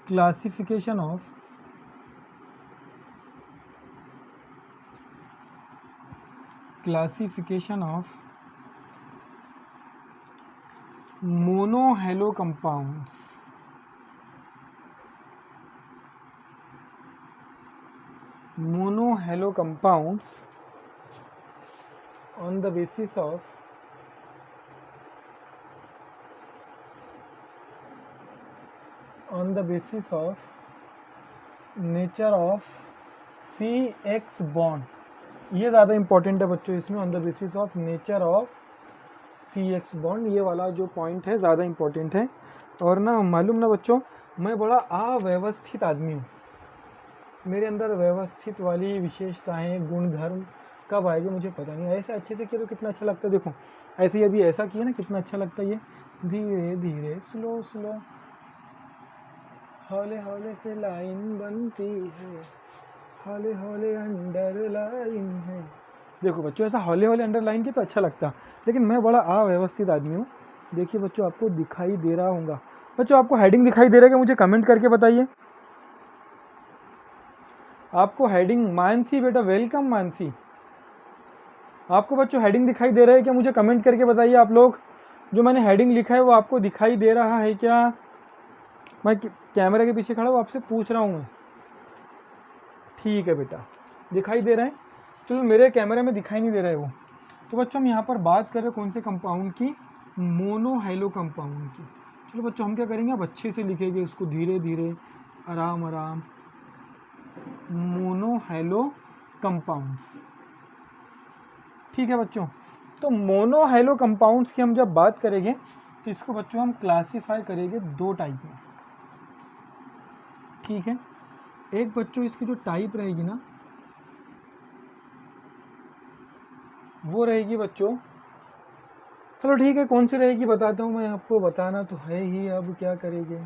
Classification of monohalo compounds, on the basis of nature of CX bond, ये ज़्यादा इंपॉर्टेंट है बच्चों इसमें, on the basis of nature of CX bond, ये वाला जो पॉइंट है ज़्यादा इंपॉर्टेंट है। और ना मालूम ना बच्चों, मैं बड़ा अव्यवस्थित आदमी हूँ, मेरे अंदर व्यवस्थित वाली विशेषताएं गुण धर्म कब आएगी मुझे पता नहीं। ऐसे अच्छे से किया तो कितना अच्छा लगता है, देखो ऐसे यदि ऐसा किया ना कितना अच्छा लगता है, ये धीरे धीरे स्लो स्लो हौले हौले से लाइन बनती है, हौले हौले अंडरलाइन है। देखो बच्चों ऐसा हौले हौले अंडरलाइन के तो अच्छा लगता, लेकिन मैं बड़ा अव्यवस्थित आदमी हूँ। देखिए बच्चों आपको दिखाई दे रहा होगा, बच्चों आपको हेडिंग दिखाई दे रहा है क्या, मुझे कमेंट करके बताइए। आपको हेडिंग, मानसी बेटा वेलकम मानसी, आपको बच्चों हेडिंग दिखाई दे रहा है क्या, मुझे कमेंट करके बताइए। आप लोग जो मैंने हेडिंग लिखा है वो आपको दिखाई दे रहा है क्या? मैं कैमरे के पीछे खड़ा हूँ, आपसे पूछ रहा हूँ मैं। ठीक है बेटा, दिखाई दे रहा है, तो मेरे कैमरे में दिखाई नहीं दे रहा है वो। तो बच्चों हम यहाँ पर बात कर रहे हैं कौन से कंपाउंड की, मोनोहाइलो कंपाउंड की। चलो बच्चों हम क्या करेंगे, अब अच्छे से लिखेंगे इसको धीरे धीरे आराम आराम, मोनोहाइलो कंपाउंड्स। ठीक है बच्चों, तो मोनोहाइलो कंपाउंड्स की हम जब बात करेंगे तो इसको बच्चों हम क्लासीफाई करेंगे दो टाइप में। ठीक है, एक बच्चों इसकी जो टाइप रहेगी ना वो रहेगी बच्चों, चलो ठीक है कौन सी रहेगी बताता हूँ मैं आपको, बताना तो है ही, अब क्या करेंगे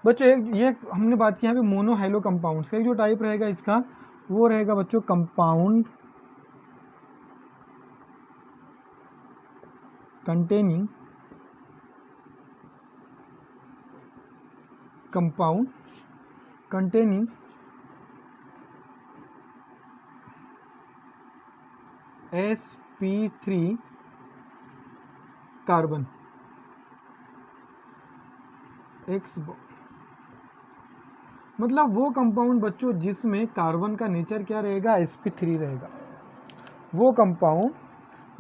बच्चों। एक ये हमने बात की यहाँ पे मोनोहाइलो कंपाउंड्स का, एक जो टाइप रहेगा इसका वो रहेगा बच्चों compound containing sp3 carbon X, मतलब वो कंपाउंड बच्चों जिसमें कार्बन का नेचर क्या रहेगा, sp3 रहेगा। वो कंपाउंड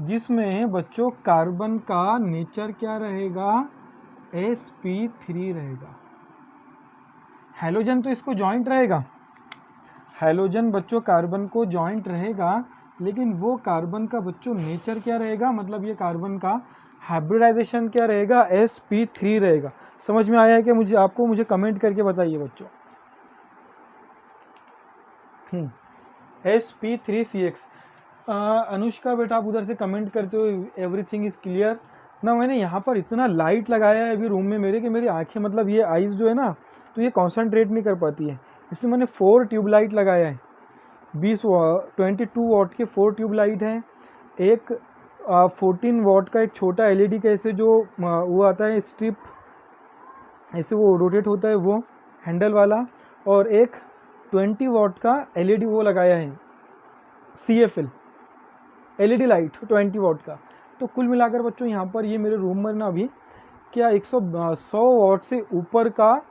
जिसमें बच्चों कार्बन का नेचर क्या रहेगा, sp3 रहेगा। हैलोजन तो इसको जॉइंट रहेगा, हैलोजन बच्चों कार्बन को जॉइंट रहेगा, लेकिन वो कार्बन का बच्चों नेचर क्या रहेगा, मतलब ये कार्बन का हाइब्रिडाइजेशन क्या रहेगा, sp3 रहेगा। समझ में आया है कि मुझे, आपको मुझे कमेंट करके बताइए बच्चों। sp3CX। अनुष्का बेटा आप उधर से कमेंट करते हो एवरीथिंग इज क्लियर ना। मैंने यहाँ पर इतना लाइट लगाया है अभी रूम में मेरे कि मेरी आंखें, मतलब ये आईज जो है ना तो ये कॉन्सेंट्रेट नहीं कर पाती है, इसमें मैंने 4 ट्यूबलाइट लगाया है, 22 वाट के 4 ट्यूबलाइट हैं, एक 14 वाट का एक छोटा LED का ऐसे जो वो आता है स्ट्रिप, ऐसे वो रोटेट होता है वो हैंडल वाला, और एक 20 वाट का LED वो लगाया है CFL LED लाइट 20 वाट का। तो कुल मिलाकर बच्चों यहाँ पर ये मेरे रूम में ना अभी क्या 100 वाट से ऊपर का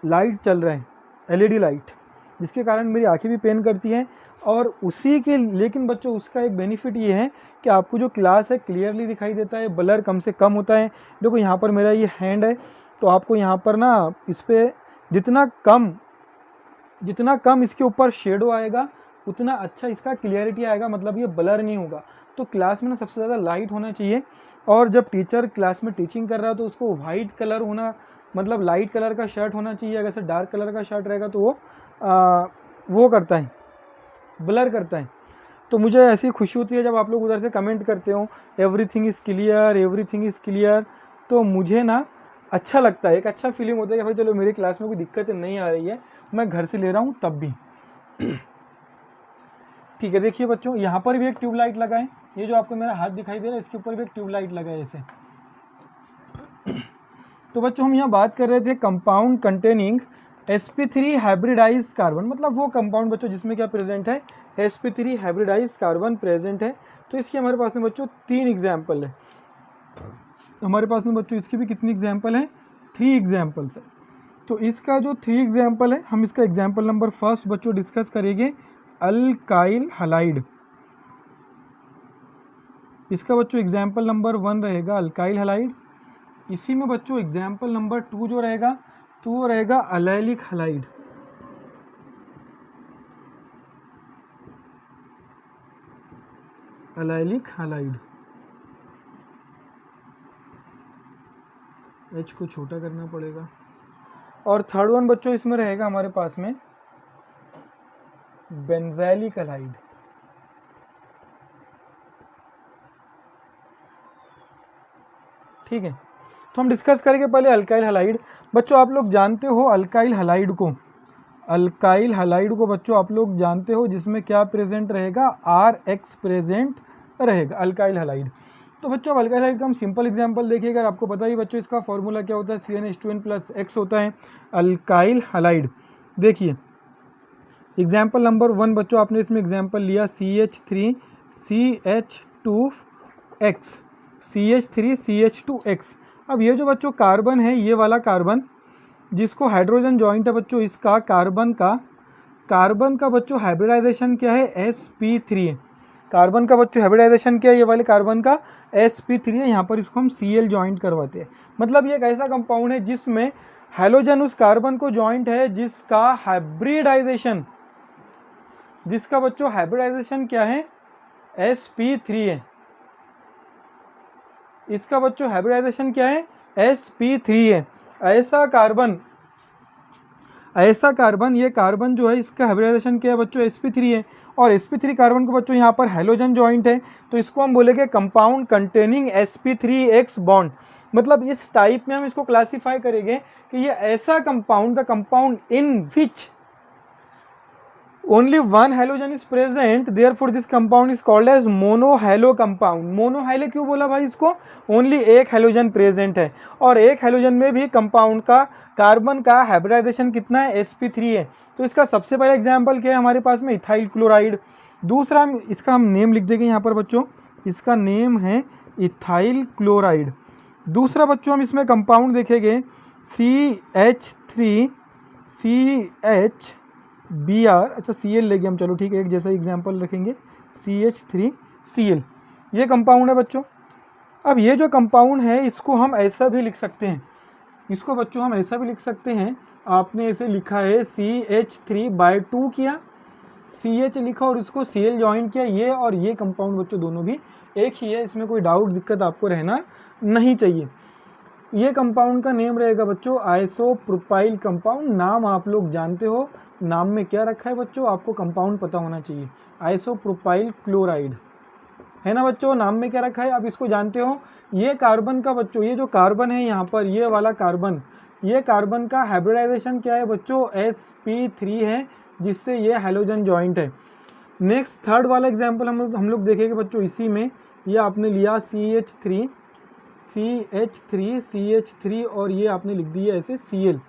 लाइट चल रहा है, LED लाइट, जिसके कारण मेरी आंखें भी पेन करती हैं। और उसी के, लेकिन बच्चों उसका एक बेनिफिट ये है कि आपको जो क्लास है क्लियरली दिखाई देता है, ब्लर कम से कम होता है। देखो यहाँ पर मेरा ये हैंड है, तो आपको यहाँ पर ना इस पर जितना कम इसके ऊपर शेडो आएगा उतना अच्छा इसका क्लियरिटी आएगा, मतलब ये ब्लर नहीं होगा। तो क्लास में ना सबसे ज़्यादा लाइट होना चाहिए, और जब टीचर क्लास में टीचिंग कर रहा है तो उसको वाइट कलर होना, मतलब लाइट कलर का शर्ट होना चाहिए। अगर से डार्क कलर का शर्ट रहेगा तो वो करता है, ब्लर करता है। तो मुझे ऐसी खुशी होती है जब आप लोग उधर से कमेंट करते हो everything is clear, everything is clear, तो मुझे ना अच्छा लगता है, एक अच्छा फीलिंग होता है कि भाई चलो मेरी क्लास में कोई दिक्कत नहीं आ रही है, मैं घर से ले रहा हूँ तब भी। ठीक है, देखिए बच्चों यहाँ पर भी एक ट्यूबलाइट लगा है, ये जो आपको मेरा हाथ दिखाई दे रहा है इसके ऊपर भी एक ट्यूबलाइट लगा है ऐसे। तो बच्चों हम यहाँ बात कर रहे थे compound containing sp3 hybridised carbon, मतलब वो कंपाउंड बच्चों जिसमें क्या प्रेजेंट है, sp3 हाइब्रिडाइज्ड कार्बन प्रेजेंट है। तो इसकी हमारे पास में बच्चों 3 एग्जाम्पल है, हमारे पास में बच्चों इसकी भी कितनी एग्जाम्पल है, 3 एग्जाम्पल्स है। तो इसका जो 3 एग्जाम्पल है, हम इसका एग्जाम्पल नंबर फर्स्ट बच्चों डिस्कस करेंगे, अल्काइल हलाइड। इसका बच्चों एग्जाम्पल नंबर 1 रहेगा अल्काइल हैलाइड। इसी में बच्चों एग्जाम्पल नंबर 2 जो रहेगा तो वो रहेगा अलैलिक हैलाइड। अलैलिक हैलाइड, एच को छोटा करना पड़ेगा। और थर्ड वन बच्चों इसमें रहेगा हमारे पास में बेंजैलिक हैलाइड। ठीक है, तो हम डिस्कस करेंगे पहले अल्काइल हैलाइड। बच्चों आप लोग जानते हो अल्काइल हैलाइड को, अल्काइल हैलाइड को बच्चों आप लोग जानते हो जिसमें क्या प्रेजेंट रहेगा, RH प्रेजेंट रहेगा अल्काइल हैलाइड। तो बच्चों अब अल्काइल हैलाइड का हम सिंपल एग्जांपल देखिए, अगर आपको पता ही बच्चों इसका फॉर्मूला क्या होता है, CnH2n + X होता है अल्काइल हैलाइड। देखिए एग्जाम्पल नंबर 1 बच्चों आपने इसमें एग्जाम्पल लिया CH3CH2X, CH3CH2X। अब ये जो बच्चों कार्बन है, ये वाला कार्बन जिसको हाइड्रोजन जॉइंट है बच्चों, इसका कार्बन का बच्चों हाइब्रिडाइजेशन क्या है, sp3 है। कार्बन का बच्चों हाइब्रिडाइजेशन क्या है, ये वाले कार्बन का sp3 है। यहाँ पर इसको हम Cl जॉइंट करवाते हैं। मतलब ये एक ऐसा कंपाउंड है जिसमें हैलोजन उस कार्बन को जॉइंट है जिसका हाइब्रिडाइजेशन, जिसका बच्चों हाइब्रिडाइजेशन क्या है, sp3 है। इसका बच्चों हाइब्रिडाइजेशन क्या है, sp3 है। ऐसा कार्बन ये कार्बन जो है इसका हाइब्रिडाइजेशन क्या है बच्चों, sp3 है। और sp3 कार्बन को बच्चों यहाँ पर हैलोजन जॉइंट है, तो इसको हम बोलेंगे कंपाउंड कंटेनिंग sp3x बॉन्ड। मतलब इस टाइप में हम इसको क्लासिफाई करेंगे कि ये ऐसा compound, the compound in which only one halogen is present, therefore this compound is called as monohalo compound। मोनोहाइलो क्यों बोला भाई इसको, ओनली एक हैलोजन प्रेजेंट है, और एक हैलोजन में भी कंपाउंड का कार्बन का हाइब्रिडाइजेशन कितना है, sp3 है। तो इसका सबसे पहला एग्जांपल क्या है हमारे पास में, इथाइल क्लोराइड। दूसरा इसका हम नेम लिख देंगे यहाँ पर बच्चों, इसका नेम है इथाइल क्लोराइड। दूसरा बच्चों हम इसमें कंपाउंड देखेंगे CH3CHBr, अच्छा Cl लेंगे हम, चलो ठीक है, एक जैसा एग्जांपल रखेंगे CH3Cl। ये कंपाउंड है बच्चों। अब ये जो कंपाउंड है इसको हम ऐसा भी लिख सकते हैं, इसको बच्चों हम ऐसा भी लिख सकते हैं, आपने ऐसे लिखा है CH3/2 किया, CH लिखा और उसको Cl ज्वाइन किया, ये और ये कंपाउंड बच्चों दोनों भी एक ही है, इसमें कोई डाउट दिक्कत आपको रहना नहीं चाहिए। ये कंपाउंड का नेम रहेगा बच्चों आइसोप्रोपाइल कंपाउंड। नाम आप लोग जानते हो, नाम में क्या रखा है बच्चों, आपको कंपाउंड पता होना चाहिए, आइसोप्रोपाइल क्लोराइड है ना बच्चों, नाम में क्या रखा है आप इसको जानते हो। ये कार्बन का बच्चों, ये जो कार्बन है यहाँ पर, ये वाला कार्बन, ये कार्बन का हाइब्रिडाइजेशन क्या है बच्चों, sp3 है, जिससे ये हैलोजन जॉइंट है। नेक्स्ट थर्ड वाला एग्जाम्पल हम लोग देखेंगे बच्चों, इसी में ये आपने लिया CH3 और ये आपने लिख दिया ऐसे Cl।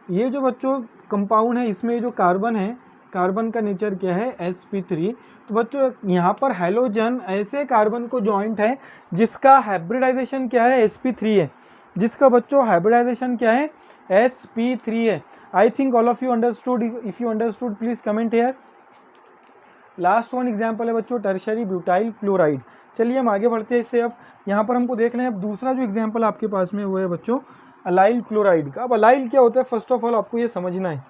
ये जो बच्चों कंपाउंड है इसमें जो कार्बन है, कार्बन का नेचर क्या है, sp3। तो बच्चों यहाँ पर हैलोजन ऐसे कार्बन को जॉइंट है जिसका हाइब्रिडाइजेशन क्या है, sp3 है, जिसका बच्चों हाइब्रिडाइजेशन क्या है, sp3 है। I think all of you understood, if you understood please comment here. Last one example है बच्चों टर्शरी ब्यूटाइल क्लोराइड। चलिए हम आगे बढ़ते हैं इससे। अब यहाँ पर हमको देखना है, अब दूसरा जो एग्जाम्पल आपके पास में वो है बच्चों अलाइल क्लोराइड का। अब अलाइल क्या होता है, फर्स्ट ऑफ ऑल आपको ये समझना है,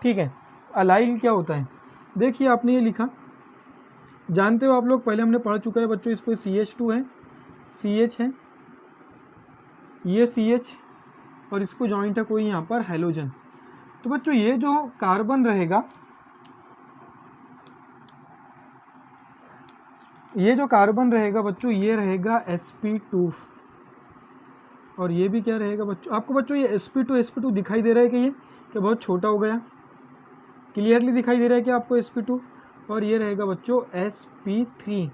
ठीक है। अलाइल क्या होता है, देखिए आपने ये लिखा, जानते हो आप लोग, पहले हमने पढ़ चुका है बच्चों, इस पर CH2 है, CH है, ये CH और इसको जॉइंट है कोई यहाँ पर हैलोजन। तो बच्चों ये जो कार्बन रहेगा, ये जो कार्बन रहेगा बच्चों, ये रहेगा sp2 और ये भी क्या रहेगा बच्चों, आपको बच्चों ये sp2 दिखाई दे रहा है कि ये क्या बहुत छोटा हो गया, क्लियरली दिखाई दे रहा है कि आपको sp2, और ये रहेगा बच्चों sp3।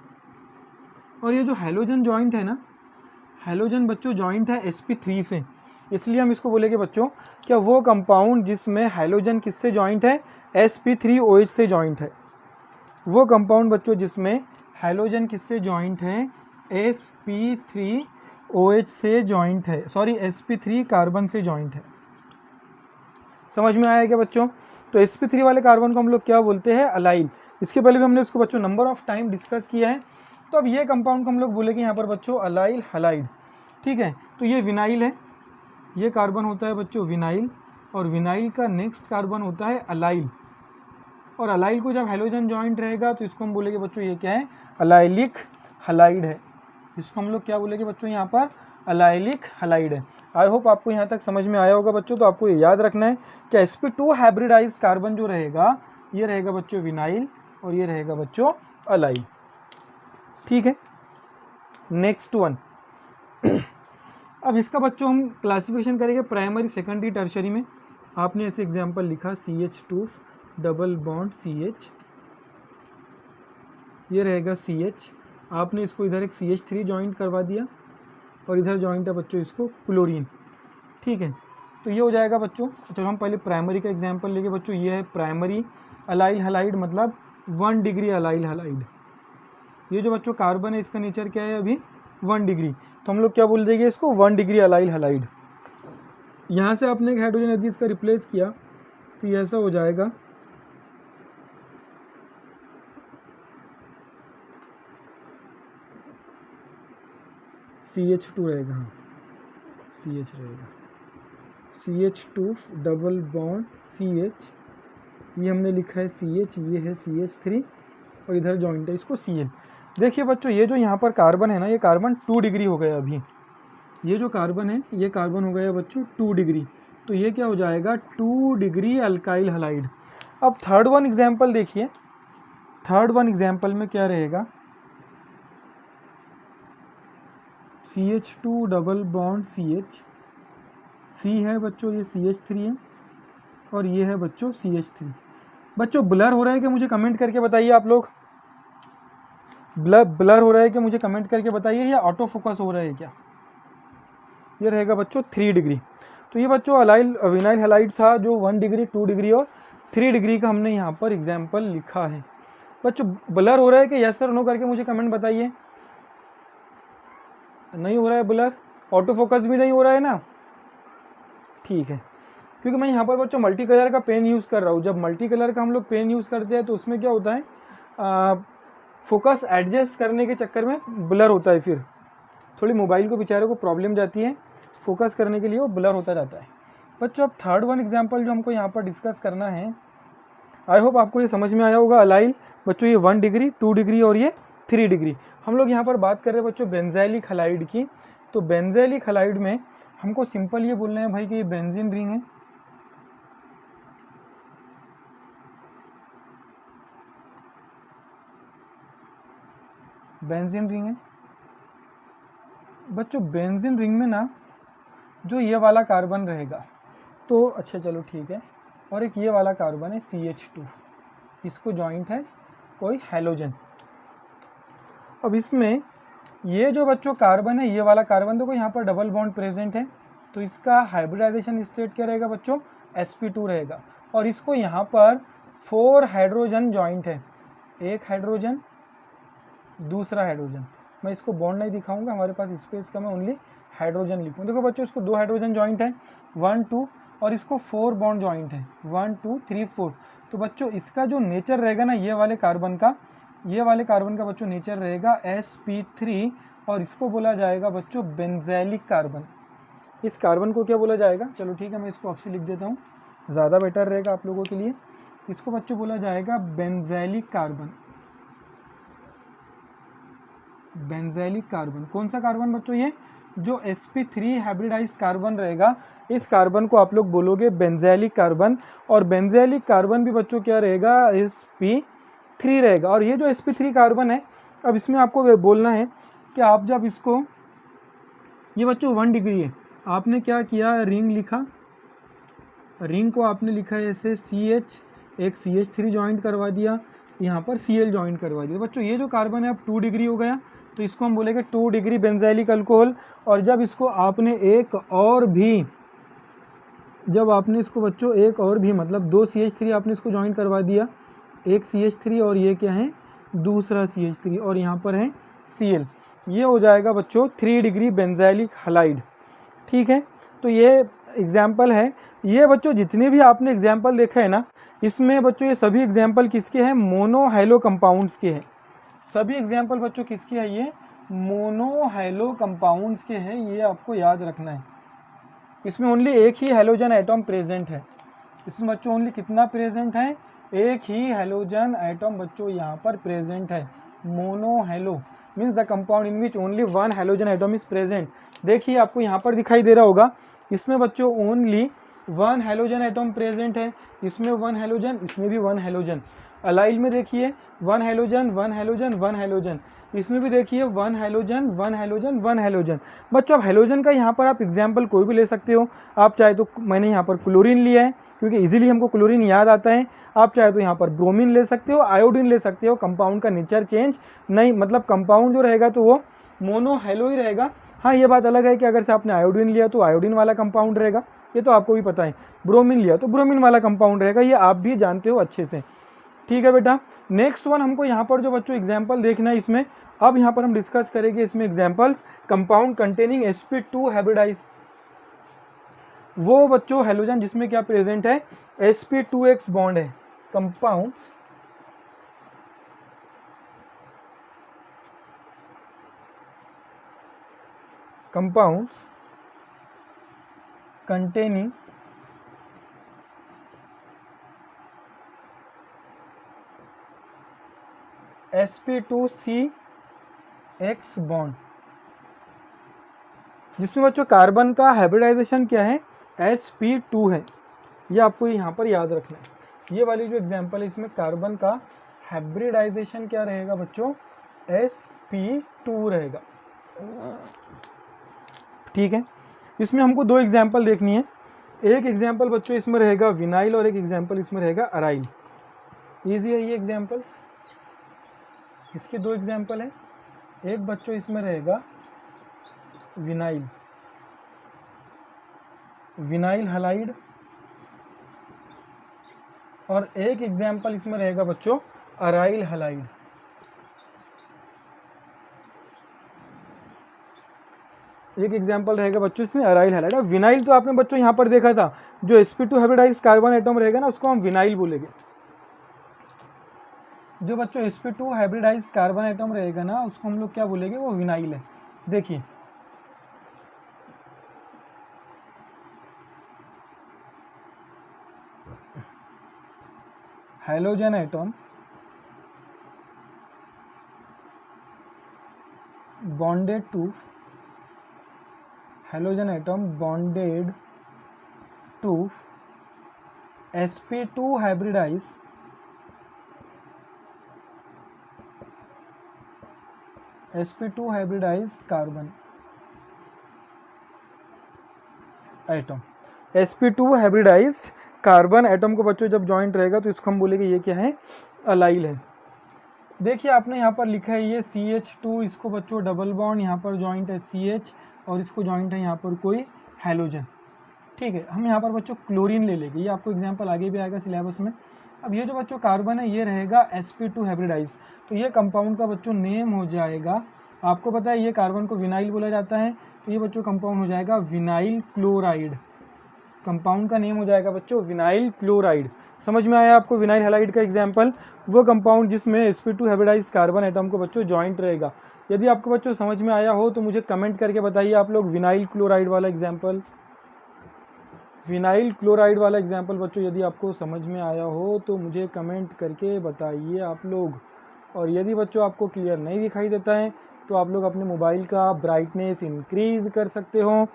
और ये जो हैलोजन जॉइंट है ना, हैलोजन बच्चों जॉइंट है sp3 से, इसलिए हम इसको बोलेंगे बच्चों क्या वो कंपाउंड जिसमें हैलोजन किससे जॉइंट है, sp3OH से जॉइंट है। वो कंपाउंड बच्चों जिसमें हैलोजन किससे जॉइंट है, sp3OH से जॉइंट है, सॉरी sp3 कार्बन से जॉइंट है। समझ में आया क्या बच्चों। तो sp3 वाले कार्बन को हम लोग क्या बोलते हैं, अलाइल। इसके पहले भी हमने उसको बच्चों नंबर ऑफ टाइम डिस्कस किया है। तो अब ये कंपाउंड को हम लोग बोलेंगे यहाँ पर बच्चों अलाइल हलाइड, ठीक है। तो ये विनाइल है, ये कार्बन होता है बच्चों विनाइल, और विनाइल का नेक्स्ट कार्बन होता है अलाइल, और अलाइल को जब हेलोजन जॉइंट रहेगा तो इसको हम बोलेंगे बच्चों ये क्या है, अलाइलिक हलाइड है। इसको हम लोग क्या बोलेंगे बच्चों यहाँ पर, अलाइलिक हलाइड है। आई होप आपको यहाँ तक समझ में आया होगा बच्चों। तो आपको ये याद रखना है कि sp2 हाइब्रिडाइज्ड कार्बन जो रहेगा ये रहेगा बच्चों विनाइल, और ये रहेगा बच्चों अलाइल, ठीक है। नेक्स्ट वन अब इसका बच्चों हम क्लासिफिकेशन करेंगे प्राइमरी, सेकेंडरी, टर्शरी में। आपने ऐसे एग्जाम्पल लिखा CH2 डबल बॉन्ड CH, ये रहेगा CH, आपने इसको इधर एक CH3 जॉइंट करवा दिया, और इधर जॉइंट है बच्चों इसको क्लोरीन, ठीक है। तो ये हो जाएगा बच्चों। चलो हम पहले प्राइमरी का एग्जांपल लेंगे बच्चों। ये है प्राइमरी अलाइल हलाइड, मतलब 1 डिग्री अलाइल हलाइड। ये जो बच्चों कार्बन है इसका नेचर क्या है अभी 1 डिग्री, तो हम लोग क्या बोल देंगे इसको 1 डिग्री अलाइल हलाइड। यहाँ से आपने एक हाइड्रोजन यदि इसका रिप्लेस किया तो ये ऐसा हो जाएगा CH2 रहेगा, हाँ CH रहेगा, CH2 डबल बॉन्ड CH, ये हमने लिखा है CH, ये है CH3, और इधर जॉइंट है इसको Cl। देखिए बच्चों ये जो यहाँ पर कार्बन है ना, ये कार्बन 2 डिग्री हो गया अभी, ये जो कार्बन है ये कार्बन हो गया बच्चों 2 डिग्री, तो ये क्या हो जाएगा 2 डिग्री अल्काइल हलाइड। अब थर्ड वन एग्जाम्पल देखिए, थर्ड वन एग्जाम्पल में क्या रहेगा, CH2 double bond CH, C है बच्चों ये CH3 है, और ये है बच्चों CH3। बच्चों ब्लर हो रहा है कि मुझे कमेंट करके बताइए आप लोग, ब्लर हो रहा है कि मुझे कमेंट करके बताइए, या ऑटो फोकस हो रहा है क्या। ये रहेगा बच्चों 3 डिग्री। तो ये बच्चों अलाइल विनाइल हलाइड था जो 1 डिग्री, 2 डिग्री और 3 डिग्री का हमने यहाँ पर एग्जाम्पल लिखा है। बच्चों ब्लर हो रहा है कि यस सर नो करके मुझे कमेंट बताइए। नहीं हो रहा है ब्लर, ऑटो फोकस भी नहीं हो रहा है ना, ठीक है। क्योंकि मैं यहाँ पर बच्चों मल्टी कलर का पेन यूज़ कर रहा हूँ। जब मल्टी कलर का हम लोग पेन यूज़ करते हैं तो उसमें क्या होता है, फोकस एडजस्ट करने के चक्कर में ब्लर होता है, फिर थोड़ी मोबाइल को बेचारे को प्रॉब्लम जाती है फोकस करने के लिए, वो ब्लर होता जाता है। बच्चों अब थर्ड वन एग्जाम्पल जो हमको यहाँ पर डिस्कस करना है, आई होप आपको ये समझ में आया होगा। अलाइल बच्चों ये 1 डिग्री, 2 डिग्री और ये 3 डिग्री। हम लोग यहाँ पर बात कर रहे हैं बच्चों बेंजाइलिक हलाइड की। तो बेंजाइलिक हलाइड में हमको सिंपल ये बोलना है भाई कि ये बेंजीन रिंग है, बेंजीन रिंग है बच्चों। बेंजीन रिंग में ना जो ये वाला कार्बन रहेगा, तो अच्छा चलो ठीक है, और एक ये वाला कार्बन है CH2, इसको जॉइंट है कोई हैलोजन। अब इसमें ये जो बच्चों कार्बन है, ये वाला कार्बन देखो यहाँ पर डबल बॉन्ड प्रेजेंट है, तो इसका हाइब्रिडाइजेशन स्टेट क्या रहेगा बच्चों sp2 रहेगा, और इसको यहाँ पर 4 हाइड्रोजन जॉइंट है, एक हाइड्रोजन दूसरा हाइड्रोजन। मैं इसको बॉन्ड नहीं दिखाऊंगा, हमारे पास स्पेस का, मैं ओनली हाइड्रोजन लिखूँ। देखो बच्चों इसको 2 हाइड्रोजन जॉइंट है 1 2, और इसको 4 बॉन्ड जॉइंट है 1 2 3 4। तो बच्चों इसका जो नेचर रहेगा ना, ये वाले कार्बन का बच्चों नेचर रहेगा sp3, और इसको बोला जाएगा बच्चों बेंजाइलिक कार्बन। इस कार्बन को क्या बोला जाएगा, चलो ठीक है मैं इसको अक्सर लिख देता हूँ, ज़्यादा बेटर रहेगा आप लोगों के लिए। इसको बच्चों बोला जाएगा बेंजाइलिक कार्बन। बेंजाइलिक कार्बन कौन सा कार्बन बच्चों, ये जो sp3 हाइब्रिडाइज्ड कार्बन रहेगा, इस कार्बन को आप लोग बोलोगे बेंजाइलिक कार्बन। और बेंजाइलिक कार्बन भी बच्चों क्या रहेगा sp3 रहेगा। और ये जो sp3 कार्बन है, अब इसमें आपको बोलना है कि आप जब इसको, ये बच्चों 1 डिग्री है, आपने क्या किया रिंग लिखा, रिंग को आपने लिखा है ऐसे CH, एक CH3 जॉइंट करवा दिया, यहाँ पर Cl जॉइंट करवा दिया। बच्चों ये जो कार्बन है अब 2 डिग्री हो गया, तो इसको हम बोलेंगे 2 डिग्री बेंजाइलिक अल्कोहल। और जब इसको आपने एक और भी, जब आपने इसको बच्चों एक और भी मतलब 2 CH3 आपने इसको जॉइंट करवा दिया, एक CH3 और ये क्या है दूसरा CH3, और यहाँ पर है Cl, ये हो जाएगा बच्चों 3 डिग्री बेंजाइलिक हलाइड, ठीक है। तो ये एग्जाम्पल है। ये बच्चों जितने भी आपने एग्जाम्पल देखा है ना, इसमें बच्चों ये सभी एग्जाम्पल किसके हैं, मोनो हाइलो कंपाउंड्स के हैं, सभी एग्जाम्पल बच्चों किसके है, ये मोनो हैलो कंपाउंड्स के हैं, ये आपको याद रखना है। इसमें ओनली एक ही हैलोजन एटम प्रेजेंट है। इसमें बच्चों ओनली कितना प्रेजेंट है, एक ही हैलोजन एटम बच्चों यहाँ पर प्रेजेंट है। Mono hello means the compound in which only one halogen atom is present. देखिए आपको यहाँ पर दिखाई दे रहा होगा, इसमें बच्चों only one halogen atom present है। इसमें वन हैलोजन, इसमें भी वन हैलोजन। अलाइल में देखिए one halogen one halogen one halogen, इसमें भी देखिए one halogen one halogen one halogen. बच्चों अब हैलोजन का यहाँ पर आप एग्जाम्पल कोई भी ले सकते हो। आप चाहे तो, मैंने यहाँ पर क्लोरीन लिया है क्योंकि इजीली हमको क्लोरीन याद आता है। आप चाहे तो यहाँ पर ब्रोमीन ले सकते हो, आयोडीन ले सकते हो। कंपाउंड का नेचर चेंज नहीं, मतलब कंपाउंड जो रहेगा तो वो मोनो हैलो ही रहेगा। हाँ ये बात अलग है कि अगर से आपने आयोडीन लिया तो आयोडीन वाला कंपाउंड रहेगा, ये तो आपको भी पता है। ब्रोमीन लिया तो ब्रोमीन वाला कंपाउंड रहेगा, ये आप भी जानते हो अच्छे से। ठीक है बेटा, नेक्स्ट वन हमको यहाँ पर जो बच्चों एग्जाम्पल देखना है इसमें, अब यहाँ पर हम डिस्कस करेंगे इसमें examples. Compound containing sp2 hybridise, वो बच्चों हैलोजन जिसमें क्या प्रेजेंट है, sp2x बॉन्ड है। कंपाउंड्स containing sp2c(x) बॉन्ड, जिसमें बच्चों कार्बन का हाइब्रिडाइजेशन क्या है, sp2 है। ये आपको यहाँ पर याद रखना है। ये वाली जो एग्जांपल है इसमें कार्बन का हाइब्रिडाइजेशन क्या रहेगा बच्चों, sp2 रहेगा। ठीक है, इसमें हमको दो एग्जांपल देखनी है। एक एग्जांपल बच्चों इसमें रहेगा विनाइल और एक एग्जांपल इसमें रहेगा अराइल। ईजी है ये एग्जांपल्स, इसके दो एग्जांपल है। एक बच्चों इसमें रहेगा विनाइल, विनाइल हलाइड, और एक एग्जांपल इसमें रहेगा बच्चों अराइल हलाइड। एक एग्जांपल रहेगा बच्चों इसमें अराइल हैलाइड। और विनाइल तो आपने बच्चों यहाँ पर देखा था, जो sp2 हाइब्रिडाइज्ड कार्बन एटम रहेगा ना उसको हम विनाइल बोलेंगे। जो बच्चों sp2 हाइब्रिडाइज्ड कार्बन एटम रहेगा ना उसको हम लोग क्या बोलेंगे, वो विनाइल है। देखिए halogen atom bonded to, halogen atom bonded to sp2 hybridized carbon atom. sp2 hybridized carbon atom को बच्चों जब जॉइंट रहेगा तो इसको हम बोलेंगे ये क्या है, अलाइल है। देखिए आपने यहाँ पर लिखा है ये CH2, इसको बच्चों डबल बॉन्ड यहाँ पर जॉइंट है CH, और इसको जॉइंट है यहाँ पर कोई हैलोजन। ठीक है, हम यहाँ पर बच्चों क्लोरीन ले लेंगे, ये आपको एग्जांपल आगे भी आएगा सिलेबस में। अब ये जो बच्चों कार्बन है ये रहेगा sp2 हाइब्रिडाइज, तो ये कंपाउंड का बच्चों नेम हो जाएगा, आपको पता है ये कार्बन को विनाइल बोला जाता है, तो ये बच्चों कंपाउंड हो जाएगा विनाइल क्लोराइड। कंपाउंड का नेम हो जाएगा बच्चों विनाइल क्लोराइड। समझ में आया आपको विनाइल हैलाइड का एग्जांपल, वो कंपाउंड जिसमें sp2 हाइब्रिडाइज्ड कार्बन एटम को बच्चों जॉइंट रहेगा। यदि आपको बच्चों समझ में आया हो तो मुझे कमेंट करके बताइए आप लोग विनाइल क्लोराइड वाला एग्जांपल, विनाइल क्लोराइड वाला एग्जांपल बच्चों यदि आपको समझ में आया हो तो मुझे कमेंट करके बताइए आप लोग। और यदि बच्चों आपको क्लियर नहीं दिखाई देता है तो आप लोग अपने मोबाइल का ब्राइटनेस इंक्रीज कर सकते हो।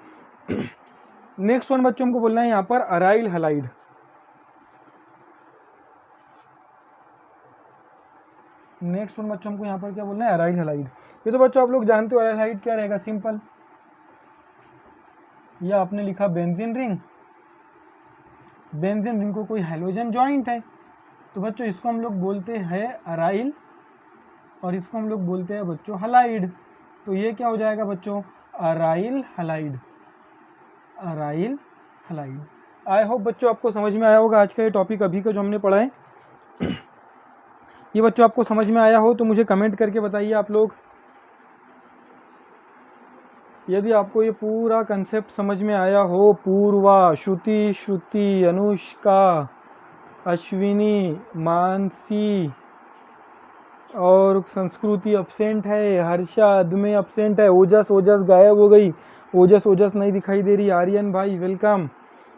नेक्स्ट वन बच्चों हमको बोलना है यहाँ पर अराइल हलाइड। नेक्स्ट वन बच्चों हमको यहाँ पर क्या बोलना है, अराइल हलाइड। ये तो बच्चों आप लोग जानते हो अराइल हलाइड क्या रहेगा, सिंपल, या आपने लिखा बेंजीन रिंग, बेंजीन रिंग को कोई हैलोजन जॉइंट है तो बच्चों इसको हम लोग बोलते हैं अराइल, और इसको हम लोग बोलते हैं बच्चों हलाइड। तो ये क्या हो जाएगा बच्चों, aryl halide, aryl halide. I hope बच्चों आपको समझ में आया होगा आज का ये टॉपिक अभी का जो हमने पढ़ा है। ये बच्चों आपको समझ में आया हो तो मुझे कमेंट करके बताइए आप लोग। यदि आपको ये पूरा कंसेप्ट समझ में आया हो, पूर्वा, श्रुति, श्रुति, अनुष्का, अश्विनी, मानसी और संस्कृति अपसेंट है, हर्षा में अपसेंट है, ओजस ओजस गायब हो गई, ओजस ओजस नहीं दिखाई दे रही। आर्यन भाई वेलकम,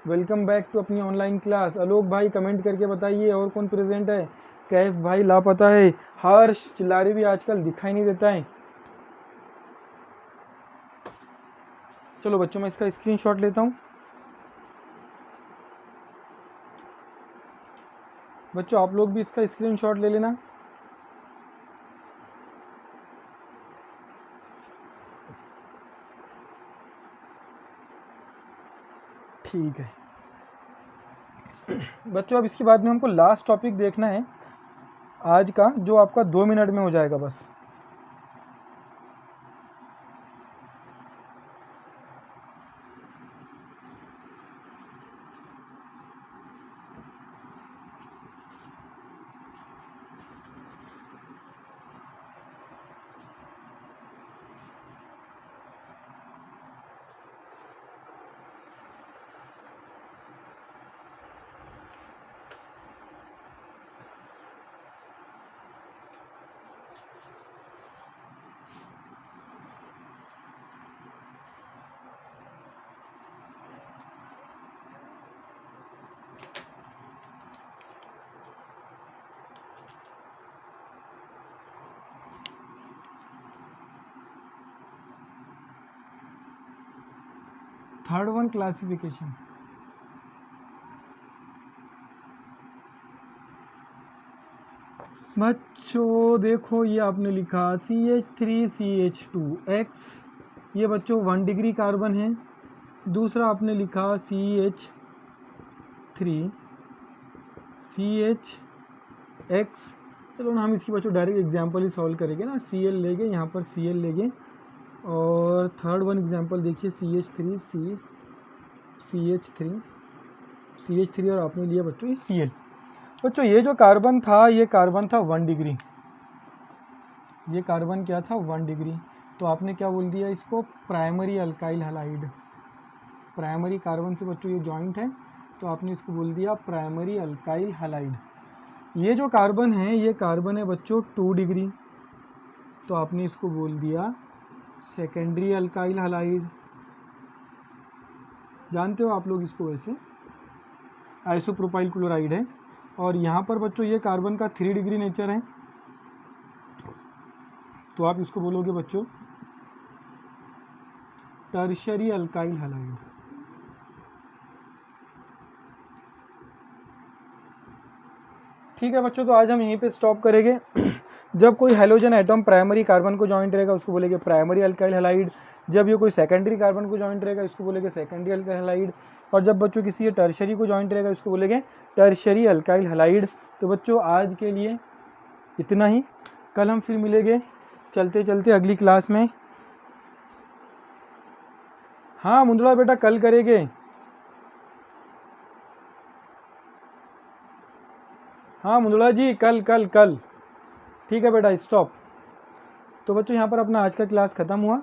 वेलकम बैक टू अपनी ऑनलाइन क्लास। आलोक भाई कमेंट करके बताइए और कौन प्रेजेंट है। कैफ भाई लापता है। हर्ष चिल्लारे भी आजकल दिखाई नहीं देता है। चलो बच्चों मैं इसका स्क्रीनशॉट लेता हूँ। बच्चों आप लोग भी इसका स्क्रीनशॉट ले लेना। ठीक है बच्चों, अब इसके बाद में हमको लास्ट टॉपिक देखना है आज का, जो आपका 2 मिनट में हो जाएगा बस। Third one classification. बच्चों देखो ये आपने लिखा CH3CH2X, ये बच्चों 1 डिग्री कार्बन है। दूसरा आपने लिखा CH3CHX। चलो ना हम इसकी बच्चों डायरेक्ट एग्जांपल ही सॉल्व करेंगे ना। Cl लेंगे, यहाँ पर Cl लेंगे। और थर्ड वन एग्जांपल देखिए CH3 और आपने लिया बच्चों ये Cl। बच्चों ये जो कार्बन था, ये कार्बन था 1 डिग्री। ये कार्बन क्या था 1 डिग्री। तो आपने क्या बोल दिया इसको, primary alkyl halide. Primary carbon से बच्चों ये जॉइंट है, तो आपने इसको बोल दिया प्राइमरी अल्काइल हैलाइड। ये जो कार्बन है, ये कार्बन है बच्चों 2 डिग्री, तो आपने इसको बोल दिया सेकेंडरी अल्काइल हैलाइड। जानते हो आप लोग इसको, वैसे आइसोप्रोपाइल क्लोराइड है। और यहाँ पर बच्चों ये कार्बन का 3 डिग्री नेचर है, तो आप इसको बोलोगे बच्चों टर्शरी अल्काइल हैलाइड। ठीक है बच्चों, तो आज हम यहीं पे स्टॉप करेंगे। जब कोई हैलोजन एटम प्राइमरी कार्बन को जॉइंट रहेगा उसको बोलेंगे प्राइमरी अल्काइल हैलाइड। जब ये कोई सेकेंडरी कार्बन को जॉइंट रहेगा इसको बोलेंगे सेकेंडरी अल्काइल हैलाइड। और जब बच्चों किसी ये टर्शरी को जॉइंट रहेगा इसको बोलेंगे टर्शरी अल्काइल हैलाइड। तो बच्चों आज के लिए इतना ही, कल हम फिर मिलेंगे चलते चलते अगली क्लास में। हाँ मुंदड़ा बेटा कल करेंगे। हाँ मुंदड़ा जी कल कल कल। ठीक है बेटा स्टॉप। तो बच्चों यहाँ पर अपना आज का क्लास ख़त्म हुआ।